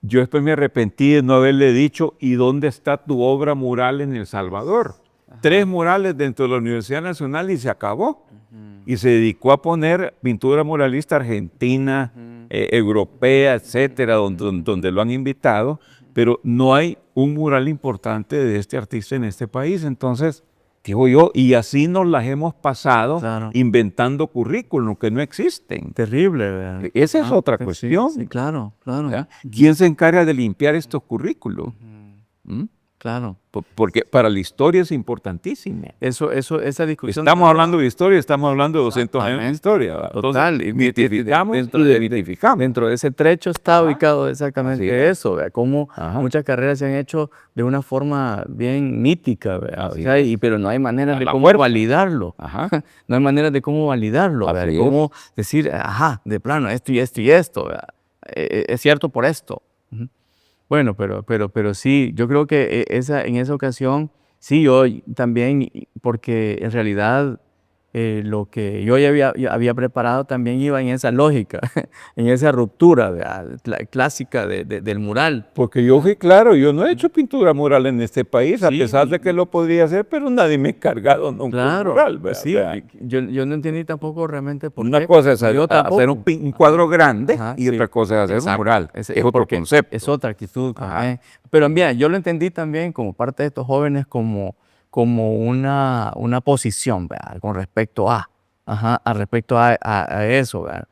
yo después me arrepentí de no haberle dicho, ¿y dónde está tu obra mural en El Salvador? 3 murales dentro de la Universidad Nacional y se acabó. Y se dedicó a poner pintura muralista argentina, europea, etcétera, donde lo han invitado, pero no hay un mural importante de este artista en este país. Entonces, digo yo, y así nos las hemos pasado inventando currículum que no existen. Terrible, ¿verdad? Esa es otra cuestión. Sí, claro, claro. ¿Ya? ¿Quién se encarga de limpiar estos currículos? Claro. Porque para la historia es importantísimo. Esa discusión. Estamos hablando de historia, estamos hablando de 200 años de historia. ¿Verdad? Total. Identificamos. Dentro de ese trecho está ubicado exactamente eso, ¿verdad? Cómo muchas carreras se han hecho de una forma bien mítica, ¿verdad? O sea, pero no hay manera de cómo validarlo. No hay manera de cómo validarlo, ¿verdad? De cómo decir, de plano, esto y esto y esto, ¿verdad? Es cierto por esto. Bueno, pero sí, yo creo que en esa ocasión, sí, yo también, porque en realidad lo que yo ya había preparado también iba en esa lógica, en esa ruptura clásica del mural. Porque yo fui claro, yo no he hecho pintura mural en este país, a pesar de que lo podría hacer, pero nadie me ha encargado nunca un mural. ¿Verdad? Sí, yo no entendí tampoco realmente por qué. Una cosa es hacer un cuadro grande y otra cosa es hacer un mural. Es otro concepto. Es otra actitud. Pero mira, yo lo entendí también como parte de estos jóvenes como una posición, ¿verdad? Con respecto respecto a eso, ¿verdad?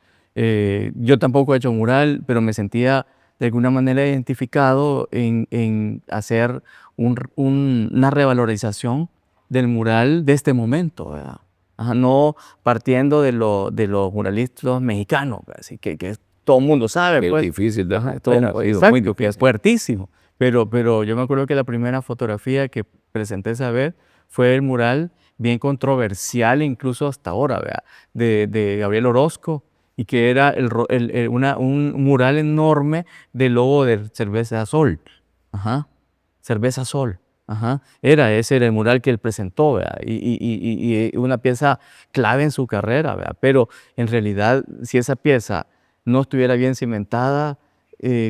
Yo tampoco he hecho mural, pero me sentía de alguna manera identificado en hacer una revalorización del mural de este momento, ¿verdad? No partiendo de los muralistas mexicanos, así que todo el mundo sabe. Es pues, difícil, muy difícil, es fuertísimo. Pero yo me acuerdo que la primera fotografía que presenté esa vez fue el mural bien controversial, incluso hasta ahora, ¿verdad? De Gabriel Orozco, y que era un mural enorme del logo de Cerveza Sol. Cerveza Sol. Ese era el mural que él presentó, ¿verdad? Y una pieza clave en su carrera, ¿verdad? Pero en realidad, si esa pieza no estuviera bien cimentada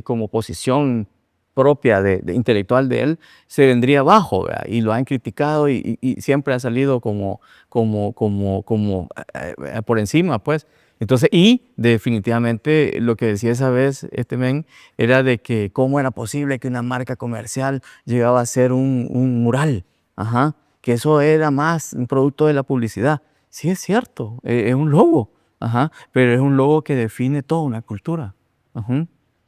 como posición propia intelectual de él, se vendría abajo, ¿verdad? Y lo han criticado y siempre ha salido como por encima, pues. Entonces, y definitivamente lo que decía esa vez este men era de que cómo era posible que una marca comercial llegaba a ser un mural, que eso era más un producto de la publicidad. Sí, es cierto, es un logo, pero es un logo que define toda una cultura.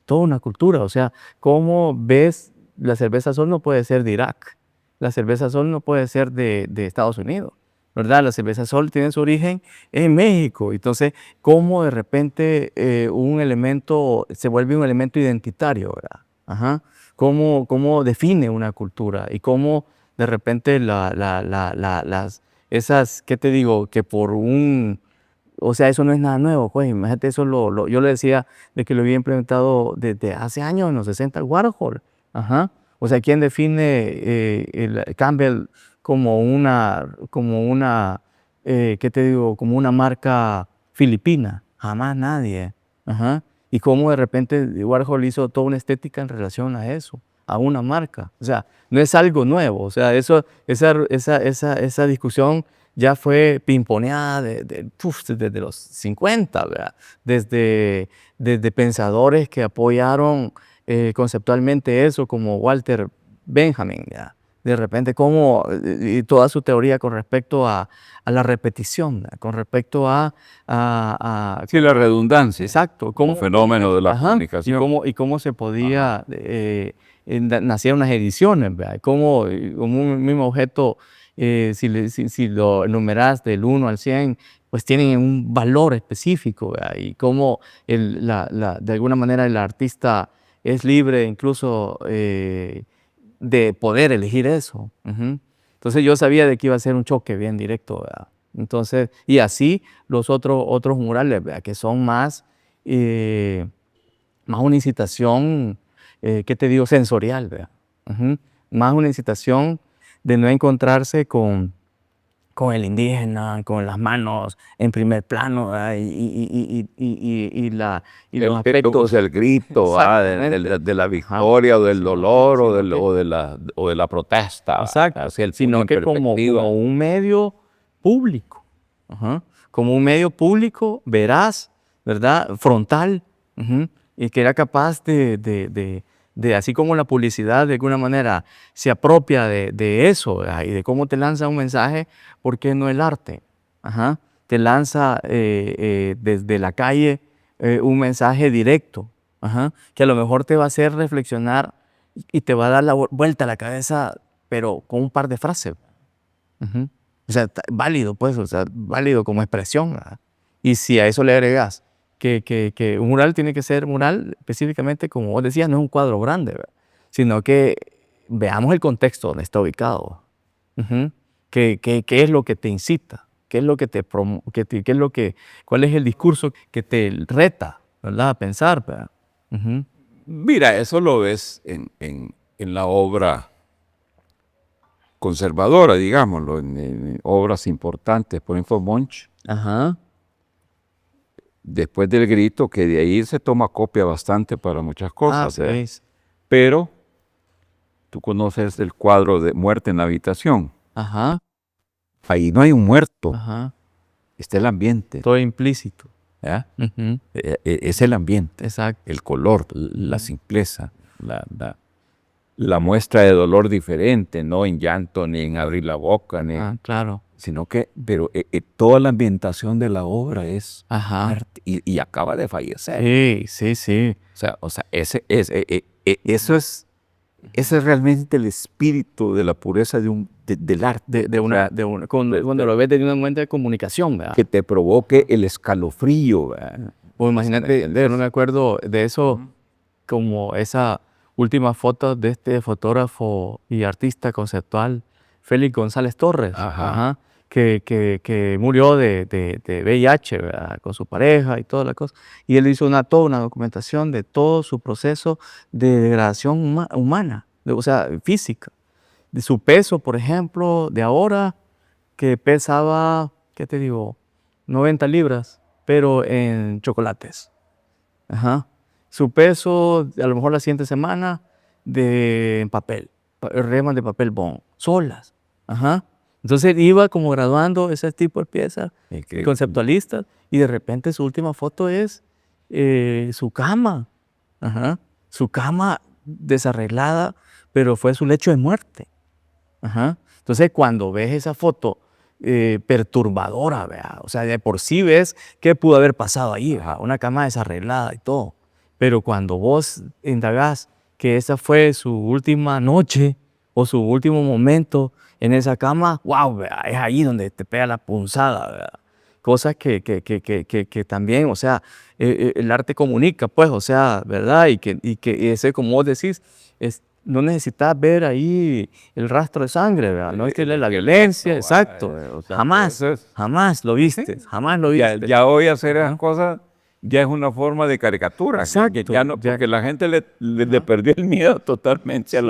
Toda una cultura, o sea, ¿cómo ves? La cerveza Sol no puede ser de Irak, la cerveza Sol no puede ser de Estados Unidos, ¿verdad? La cerveza Sol tiene su origen en México, entonces, ¿cómo de repente un elemento se vuelve un elemento identitario, ¿verdad? ¿Cómo define una cultura? Y cómo de repente esas, ¿qué te digo? Que por o sea, eso no es nada nuevo, pues, imagínate eso, yo le decía de que lo había implementado desde hace años, en los 60, el Warhol. O sea, ¿quién define el Campbell como ¿qué te digo? Como una marca filipina? Jamás nadie. Y cómo de repente Warhol hizo toda una estética en relación a eso, a una marca. O sea, no es algo nuevo. O sea, esa discusión ya fue pimponeada desde los 50, ¿verdad? Desde pensadores que apoyaron conceptualmente eso, como Walter Benjamin, ¿verdad? de repente cómo, y toda su teoría con respecto a la repetición, con respecto Sí, la redundancia. exacto, Un cómo, fenómeno de la ajá, comunicación. y cómo se podía, nacieron las ediciones, ¿verdad? Cómo, como un mismo objeto, si lo enumeras del 1 al 100, pues tienen un valor específico, ¿verdad? Y cómo de alguna manera el artista es libre incluso de poder elegir eso. Ujú. Entonces yo sabía de que iba a ser un choque bien directo, ¿verdad? Entonces, y así los otros murales, ¿verdad? Que son eh, más una incitación, ¿qué te digo? Sensorial, ¿verdad? Ujú. Más una incitación de no encontrarse con el indígena, con las manos en primer plano, ¿verdad? Y los aspectos. El grito Exactamente. de la Ajá. victoria o del dolor Sino que, o de la protesta, exacto, hacia el punto sino en que como perspectiva. un medio público, ajá, como un medio público veraz, ¿verdad? Frontal, ujú, y que era capaz así como la publicidad de alguna manera se apropia de eso, ¿verdad? Y de cómo te lanza un mensaje, ¿por qué no el arte? Ajá, te lanza desde la calle un mensaje directo, ajá, que a lo mejor te va a hacer reflexionar y te va a dar la vuelta a la cabeza, pero con un par de frases. Ujú. O sea, válido, pues, o sea, válido como expresión, ¿verdad? Y si a eso le agregas que un mural tiene que ser mural, específicamente, como vos decías, no es un cuadro grande, ¿verdad? Sino que veamos el contexto donde está ubicado. Ujú. ¿Qué es lo que te incita? ¿Qué es lo que qué es lo que, cuál es el discurso que te reta, ¿verdad? A pensar, ¿verdad? Ujú. Mira, eso lo ves en la obra conservadora, digámoslo, en obras importantes. Por ejemplo, Munch, Ajá. después del grito, que de ahí se toma copia bastante para muchas Ah, cosas, ¿verdad? sí. Pero tú conoces el cuadro de Muerte en la habitación. Ajá. Ahí no hay un muerto, Ajá. está el ambiente, Todo implícito. ¿verdad? Ujú. Es el ambiente, Exacto. el color, la Ujú. simpleza, la muestra de dolor diferente, no en llanto, ni en abrir la boca, Ah, claro. sino que, pero toda la ambientación de la obra es Ajá. muerte y acaba de fallecer. Sí, sí, sí. O sea, ese es realmente el espíritu de la pureza del arte. De O sea, cuando lo ves desde un momento de comunicación, ¿verdad? que te provoque el escalofrío, ¿verdad? O ¿Sí me imagínate, yo no entiendes? me acuerdo de eso, Ujú. como esa última foto de este fotógrafo y artista conceptual, Félix González Torres, Ajá. ajá, que murió de VIH, ¿verdad? Con su pareja y toda la cosa. Y él hizo toda una documentación de todo su proceso de degradación humana, o sea, física. De su peso, por ejemplo, de ahora, que pesaba, ¿qué te digo? 90 libras, pero en chocolates. Ajá. Su peso, a lo mejor la siguiente semana, en papel, remas de papel bond, solas. Ajá. Entonces iba como graduando ese tipo de piezas Increíble. conceptualistas y de repente su última foto es su cama. Ajá. Su cama desarreglada, pero fue su lecho de muerte. Ajá. Entonces, cuando ves esa foto perturbadora, ¿verdad? O sea, de por sí ves qué pudo haber pasado ahí, ¿verdad? Una cama desarreglada y todo. Pero cuando vos indagás que esa fue su última noche o su último momento en esa cama, wow, ¿verdad? Es ahí donde te pega la punzada, ¿verdad? Cosas que también, o sea, el arte comunica, pues, o sea, ¿verdad? Y ese, como vos decís, no necesitas ver ahí el rastro de sangre, ¿verdad? No es que la violencia, exacto. O sea, Jamás, jamás lo viste, jamás lo viste. ya hoy hacer esas Ajá. cosas ya es una forma de caricatura. Exacto. Ya no, porque la gente le perdió el miedo totalmente Sí, a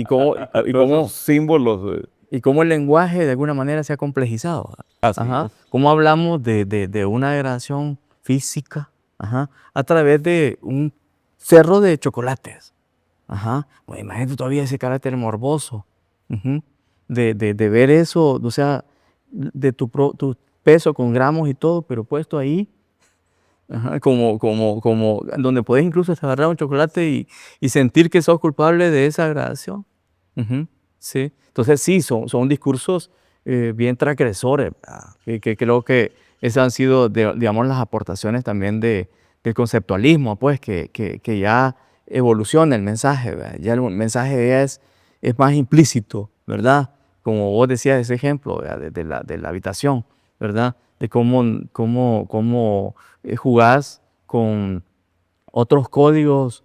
todos esos símbolos. y cómo el lenguaje de alguna manera se ha complejizado, ¿verdad? Así Ajá. es. Cómo hablamos de una degradación física, ajá, a través de un cerro de chocolates. Ajá. Pues imagínate todavía ese carácter morboso. Ujú. De ver eso, o sea, de tu peso con gramos y todo, pero puesto ahí, ajá, como donde puedes incluso hasta agarrar un chocolate y sentir que sos culpable de esa gradación. Ujú. Sí. Entonces sí, son discursos bien transgresores, ¿verdad? Que creo que esas han sido, digamos, las aportaciones también del conceptualismo, pues, que ya evoluciona el mensaje, ¿verdad? Ya el mensaje ya es más implícito, ¿verdad? Como vos decías ese ejemplo, ¿verdad? De la habitación, ¿verdad? De cómo jugás con otros códigos,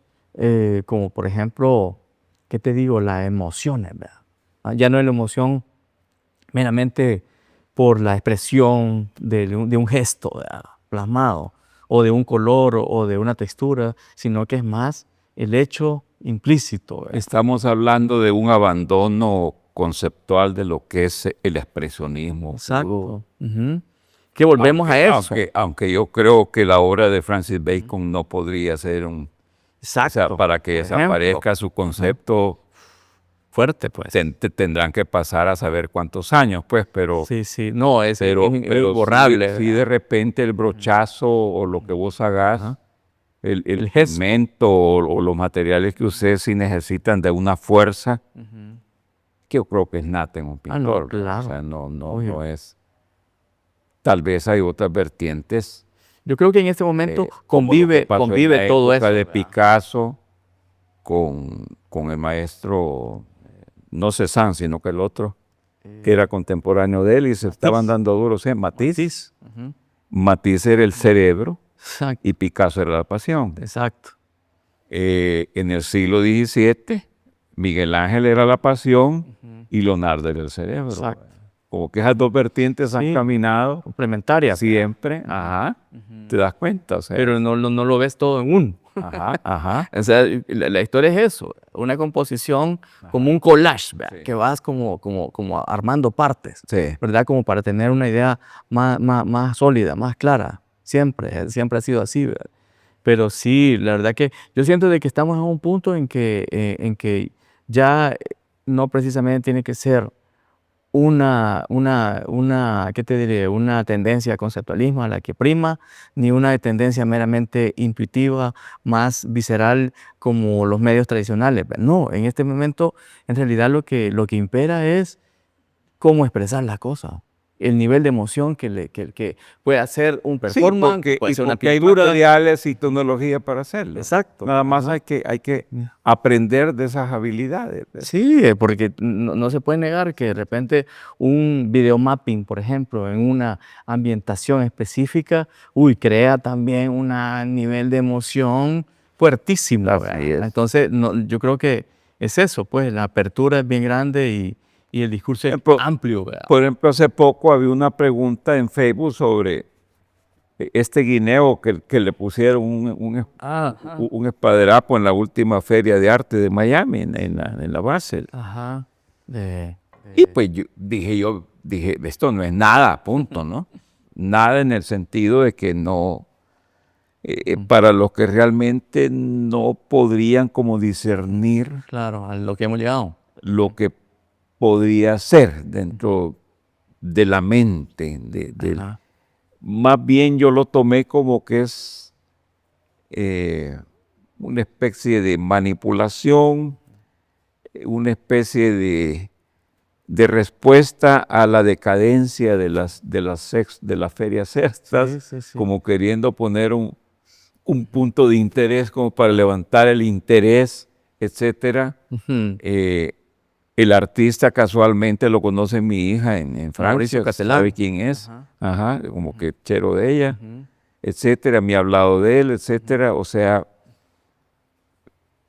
como por ejemplo, ¿qué te digo? Las emociones, ¿verdad? Ya no es la emoción meramente por la expresión de un gesto, ¿verdad? Plasmado, o de un color, o de una textura, sino que es más el hecho implícito, ¿verdad? Estamos hablando de un abandono conceptual de lo que es el expresionismo. Exacto. Ujú. Que volvemos a eso. Aunque yo creo que la obra de Francis Bacon no podría ser o sea, Exacto. para que Por ejemplo. desaparezca su concepto, Fuerte, pues. tendrán que pasar a saber cuántos años, pues, pero Sí. No, es pero imborrable. si de repente el brochazo o lo que vos hagas, Ajá. el El gesto. pigmento o los materiales que ustedes sí necesitan de una fuerza que yo creo que es nata en un Ah, no, pintor. ¿no? claro. O sea, no Obvio. es. Tal vez hay otras vertientes. Yo creo que en este momento Como lo que convive pasó en la todo época eso. de ¿verdad? Picasso con el maestro, no Cézanne, sino que el otro, que era contemporáneo de él y se estaban dando duros. Matisse. Ujú. Matisse era el cerebro Exacto. y Picasso era la pasión. Exacto. En el siglo XVII, Miguel Ángel era la pasión y Leonardo era el cerebro. Exacto. Como que esas dos vertientes han Sí. caminado Complementaria. siempre. Ajá. ¿Te das cuenta? O sea, Pero no lo ves todo en uno. ajá. O sea, la historia es eso, una composición como un collage, ¿verdad? Sí. Que vas como armando partes, Sí. ¿verdad? Como para tener una idea más sólida, más clara. Siempre ha sido así, ¿verdad? Pero sí, la verdad que yo siento de que estamos en un punto en que ya no precisamente tiene que ser ¿qué te diré? Una tendencia a conceptualismo a la que prima, ni una tendencia meramente intuitiva, más visceral como los medios tradicionales. No, en este momento, en realidad lo que impera es cómo expresar las cosas. El nivel de emoción que puede hacer un Sí, performance, puede ser una porque hay pintura. materiales y tecnología para hacerlo. Exacto. Nada más Ajá. hay que aprender de esas habilidades. Sí, porque no se puede negar que de repente un videomapping, por ejemplo, en una ambientación específica, crea también un nivel de emoción fuertísimo, Así ¿verdad? es. Entonces, yo creo que es eso, pues la apertura es bien grande y el discurso es Ejemplo, amplio, ¿verdad? Por ejemplo, hace poco había una pregunta en Facebook sobre este guineo que le pusieron un espaderapo en la última feria de arte de Miami, en la Basel. Ajá. Y pues dije, esto no es nada, punto, ¿no? Nada en el sentido de que no, para los que realmente no podrían como discernir Claro, a lo que hemos llegado. lo que podría ser dentro de la mente. Ajá. Más bien yo lo tomé como que es una especie de manipulación, una especie de respuesta a la decadencia de las ferias sextas, Sí. como queriendo poner un punto de interés como para levantar el interés, etcétera. Ujú. El artista casualmente lo conoce mi hija en Francia, Mauricio Catelán. sabe quién es, Ajá. como que chero de ella, Ujú. etcétera, me ha hablado de él, etcétera, o sea,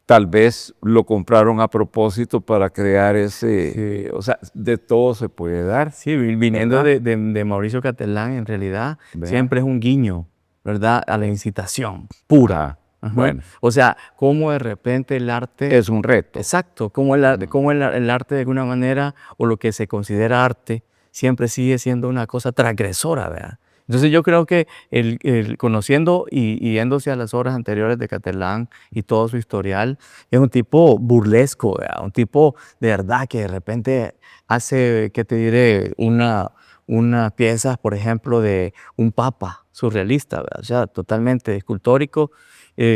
tal vez lo compraron a propósito para crear o sea, de todo se puede dar. Sí, viniendo ¿verdad? de Mauricio Catelán, en realidad Vea. siempre es un guiño, ¿verdad? A la incitación pura. Ajá. Bueno, O sea, cómo de repente el arte... es un reto. Exacto, cómo el arte de alguna manera, o lo que se considera arte, siempre sigue siendo una cosa transgresora, ¿verdad? Entonces yo creo que conociendo y yéndose a las obras anteriores de Catelán y todo su historial, es un tipo burlesco, ¿verdad? Un tipo de verdad que de repente hace, ¿qué te diré? Unas piezas, por ejemplo, de un papa surrealista, ¿verdad? O sea, totalmente escultórico.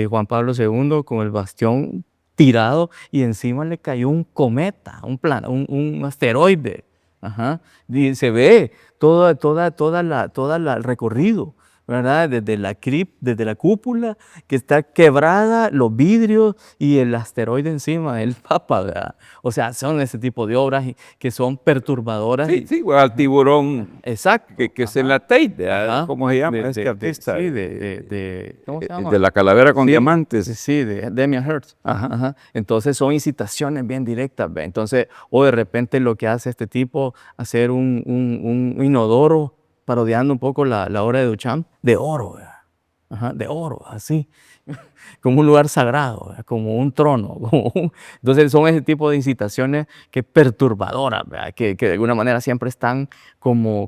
Juan Pablo II con el bastión tirado y encima le cayó un cometa, un asteroide. Ajá. Y se ve toda el recorrido, ¿verdad? Desde la desde la cúpula que está quebrada, los vidrios y el asteroide encima, el Papa, ¿verdad? O sea, son ese tipo de obras que son perturbadoras. Sí, sí, igual al tiburón Exacto. que es en la Tate, Ajá. ¿cómo se llama este de- artista? sí, ¿cómo se llama? De la calavera con Sí, diamantes. sí, de Damian Hirst. Ajá. Ajá. Entonces son incitaciones bien directas, ¿ve? Entonces, o de repente lo que hace este tipo, hacer un inodoro parodiando un poco la obra de Duchamp, de oro, ¿ve? Ajá, de oro, así, como un lugar sagrado, ¿ve? Como un trono. Entonces son ese tipo de incitaciones que perturbadoras, ¿ve? Que de alguna manera siempre están como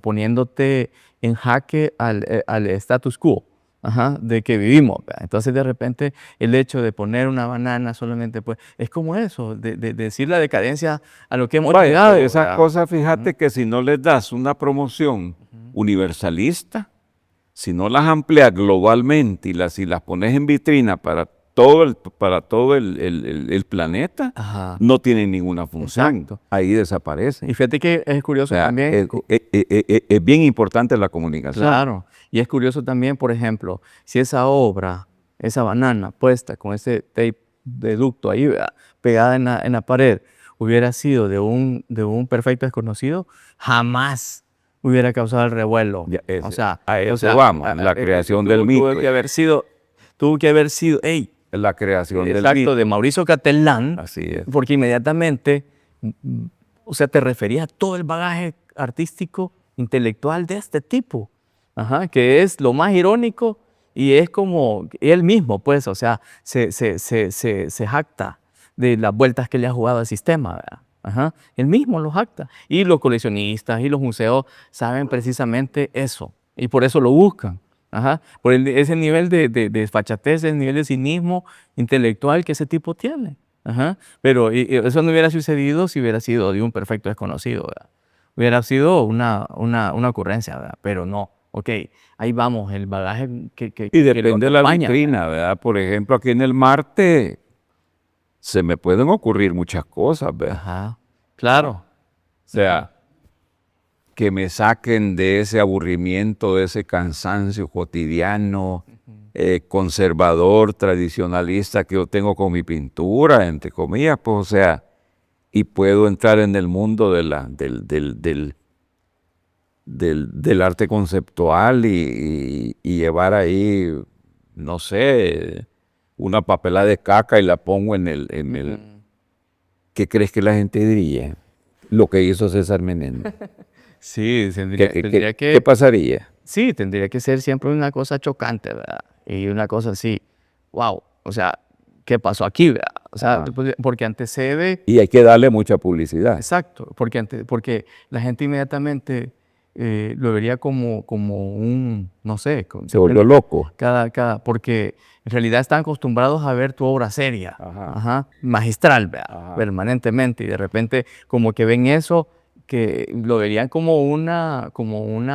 poniéndote en jaque al status quo. Ajá, de que vivimos, ¿verdad? Entonces de repente el hecho de poner una banana solamente, pues, es como eso, de decir la decadencia a lo que hemos Vaya, llegado, esas ¿verdad? cosas, fíjate que si no les das una promoción universalista, si no las amplias globalmente si las pones en vitrina para todo el planeta, Ajá, no tienen ninguna función. exacto. Ahí desaparecen. Y fíjate que es O curioso sea, también, es bien importante la comunicación. claro, y es curioso también, por ejemplo, si esa obra, esa banana puesta con ese tape de ducto ahí, ¿verdad? Pegada en la pared, hubiera sido de un perfecto desconocido, jamás hubiera causado el revuelo. Ya, O sea, a eso vamos, la creación del mito. Tuvo que haber sido, hey, La creación del exacto, mito. de Mauricio Catelán, Así es. porque inmediatamente, o sea, te referías a todo el bagaje artístico, intelectual de este tipo, ajá, que es lo más irónico y es como él mismo, pues, o sea, se jacta de las vueltas que le ha jugado al sistema, ¿verdad? Ajá, él mismo lo jacta. Y los coleccionistas y los museos saben precisamente eso y por eso lo buscan. Ajá, por ese nivel de desfachatez, ese nivel de cinismo intelectual que ese tipo tiene. Ajá, pero y eso no hubiera sucedido si hubiera sido de un perfecto desconocido, ¿verdad? Hubiera sido una ocurrencia, ¿verdad? Pero no, ok, ahí vamos, el bagaje que Y lo depende de la acompaña. vitrina, ¿verdad? Por ejemplo, aquí en el Marte se me pueden ocurrir muchas cosas, ¿verdad? Ajá, claro. O sea, que me saquen de ese aburrimiento, de ese cansancio cotidiano, conservador, tradicionalista que yo tengo con mi pintura, entre comillas, pues, o sea, y puedo entrar en el mundo del arte conceptual y llevar ahí, no sé, una papelada de caca y la pongo en el ¿qué crees que la gente diría? Lo que hizo César Menéndez. Sí, ¿Qué pasaría? sí, tendría que ser siempre una cosa chocante, ¿verdad? Y una cosa así, wow, o sea, ¿qué pasó aquí, verdad? O sea, Ajá. porque antecede. Y hay que darle mucha publicidad. Exacto, porque la gente inmediatamente lo vería como un, no sé, Se volvió loco. porque en realidad están acostumbrados a ver tu obra seria, Ajá. ajá, magistral, ¿verdad? Ajá. Permanentemente, y de repente como que ven eso, que lo verían como una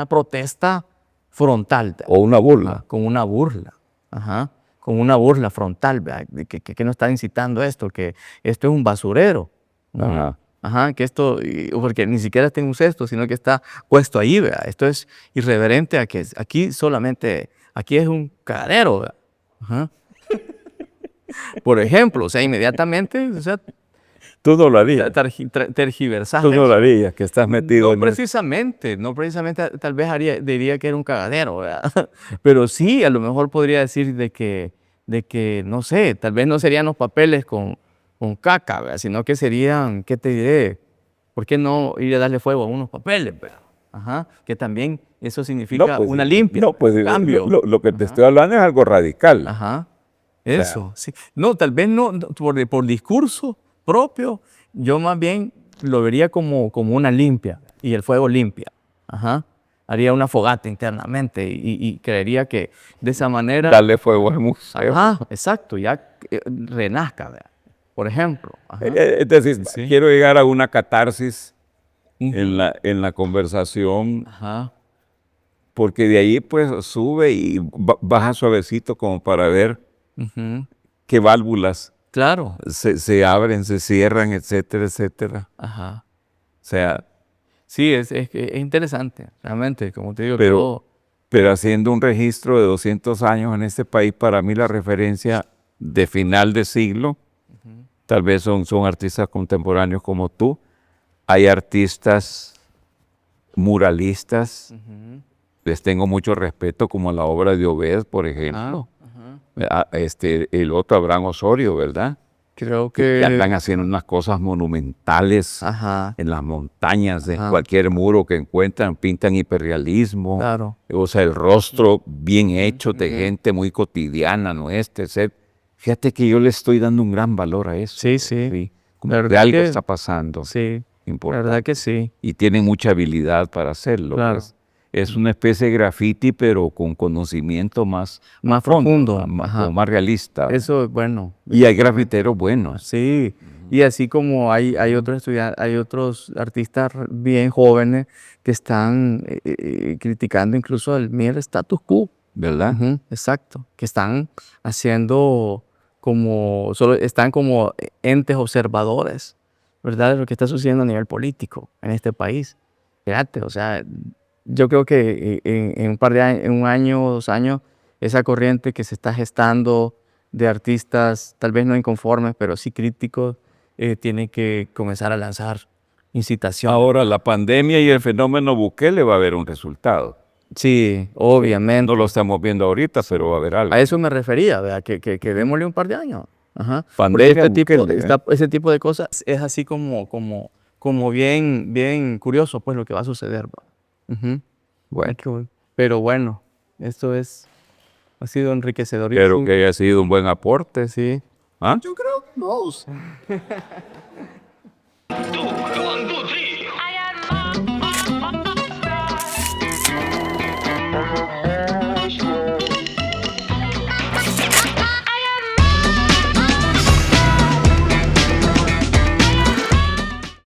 protesta frontal, ¿verdad? O una burla. Ajá, como una burla, ajá, como una burla frontal, ¿verdad? Que nos está incitando esto, que esto es un basurero. Ajá. Ajá, que esto, porque ni siquiera tiene un cesto, sino que está puesto ahí, ¿verdad? Esto es irreverente a que aquí es un cagadero, ¿verdad? Ajá. Por ejemplo, o sea, inmediatamente, o sea, Tú no lo harías. tergiversar Tú no lo eso. harías, que estás metido No precisamente, tal vez diría que era un cagadero, ¿verdad? Pero sí, a lo mejor podría decir de que, no sé, tal vez no serían los papeles con caca, ¿verdad? Sino que serían, ¿qué te diré? ¿Por qué no ir a darle fuego a unos papeles, ¿verdad? Ajá, que también eso significa una limpia, no, pues, cambio. lo que te estoy hablando es algo radical. Ajá, sea, eso, sí. No, tal vez no, por discurso propio, yo más bien lo vería como una limpia, y el fuego limpia. Ajá. Haría una fogata internamente y creería que de esa manera, darle fuego al museo. ajá, exacto, ya renazca, ¿verdad? Por ejemplo. Ajá. Es decir, Sí. quiero llegar a una catarsis Ujú. en la conversación, Ajá. porque de ahí pues sube y baja suavecito como para ver Ujú. qué válvulas Claro. se abren, se cierran, etcétera, etcétera. Ajá. O sea, Sí, es interesante, realmente, como te digo, pero, todo. pero haciendo un registro de 200 años en este país, para mí la referencia de final de siglo, tal vez son artistas contemporáneos como tú. Hay artistas muralistas, les tengo mucho respeto, como la obra de Obed, por ejemplo. El otro Abraham Osorio, ¿verdad? Creo Que andan que... haciendo unas cosas monumentales Ajá, en las montañas, en Ajá. cualquier muro que encuentran, pintan hiperrealismo. claro. O sea, el rostro bien hecho de gente muy cotidiana, nuestra, etc. Fíjate que yo le estoy dando un gran valor a eso. Sí, sí. Como La que verdad algo que está pasando sí, la importante. verdad que sí. Y tienen mucha habilidad para hacerlo. Claro. Pues. Es una especie de graffiti, pero con conocimiento más Más profundo, profundo. Ajá. como más realista. Eso es bueno. Y hay grafiteros buenos. Sí, y así como hay otros estudiantes, hay otros artistas bien jóvenes que están criticando incluso el mere status quo. ¿Verdad? Ujú, exacto, que están haciendo como, solo están como entes observadores, ¿verdad? De lo que está sucediendo a nivel político en este país. Fíjate, o sea, yo creo que en un par de años, en un año o 2 años, esa corriente que se está gestando de artistas, tal vez no inconformes, pero sí críticos, tiene que comenzar a lanzar incitación. Ahora, la pandemia y el fenómeno Bukele va a haber un resultado. Sí, obviamente. No lo estamos viendo ahorita, pero va a haber algo. A eso me refería, ¿verdad? Que démosle un par de años. Ajá. Porque Pandemia, Bukele, ese tipo de cosas es así como bien curioso, pues, lo que va a suceder, ¿va? Ujú. Bueno, Pero bueno, esto ha sido enriquecedor. espero que haya sido un buen aporte. Sí. ¿Ah? Yo creo que no. Two, 1, 2, 3.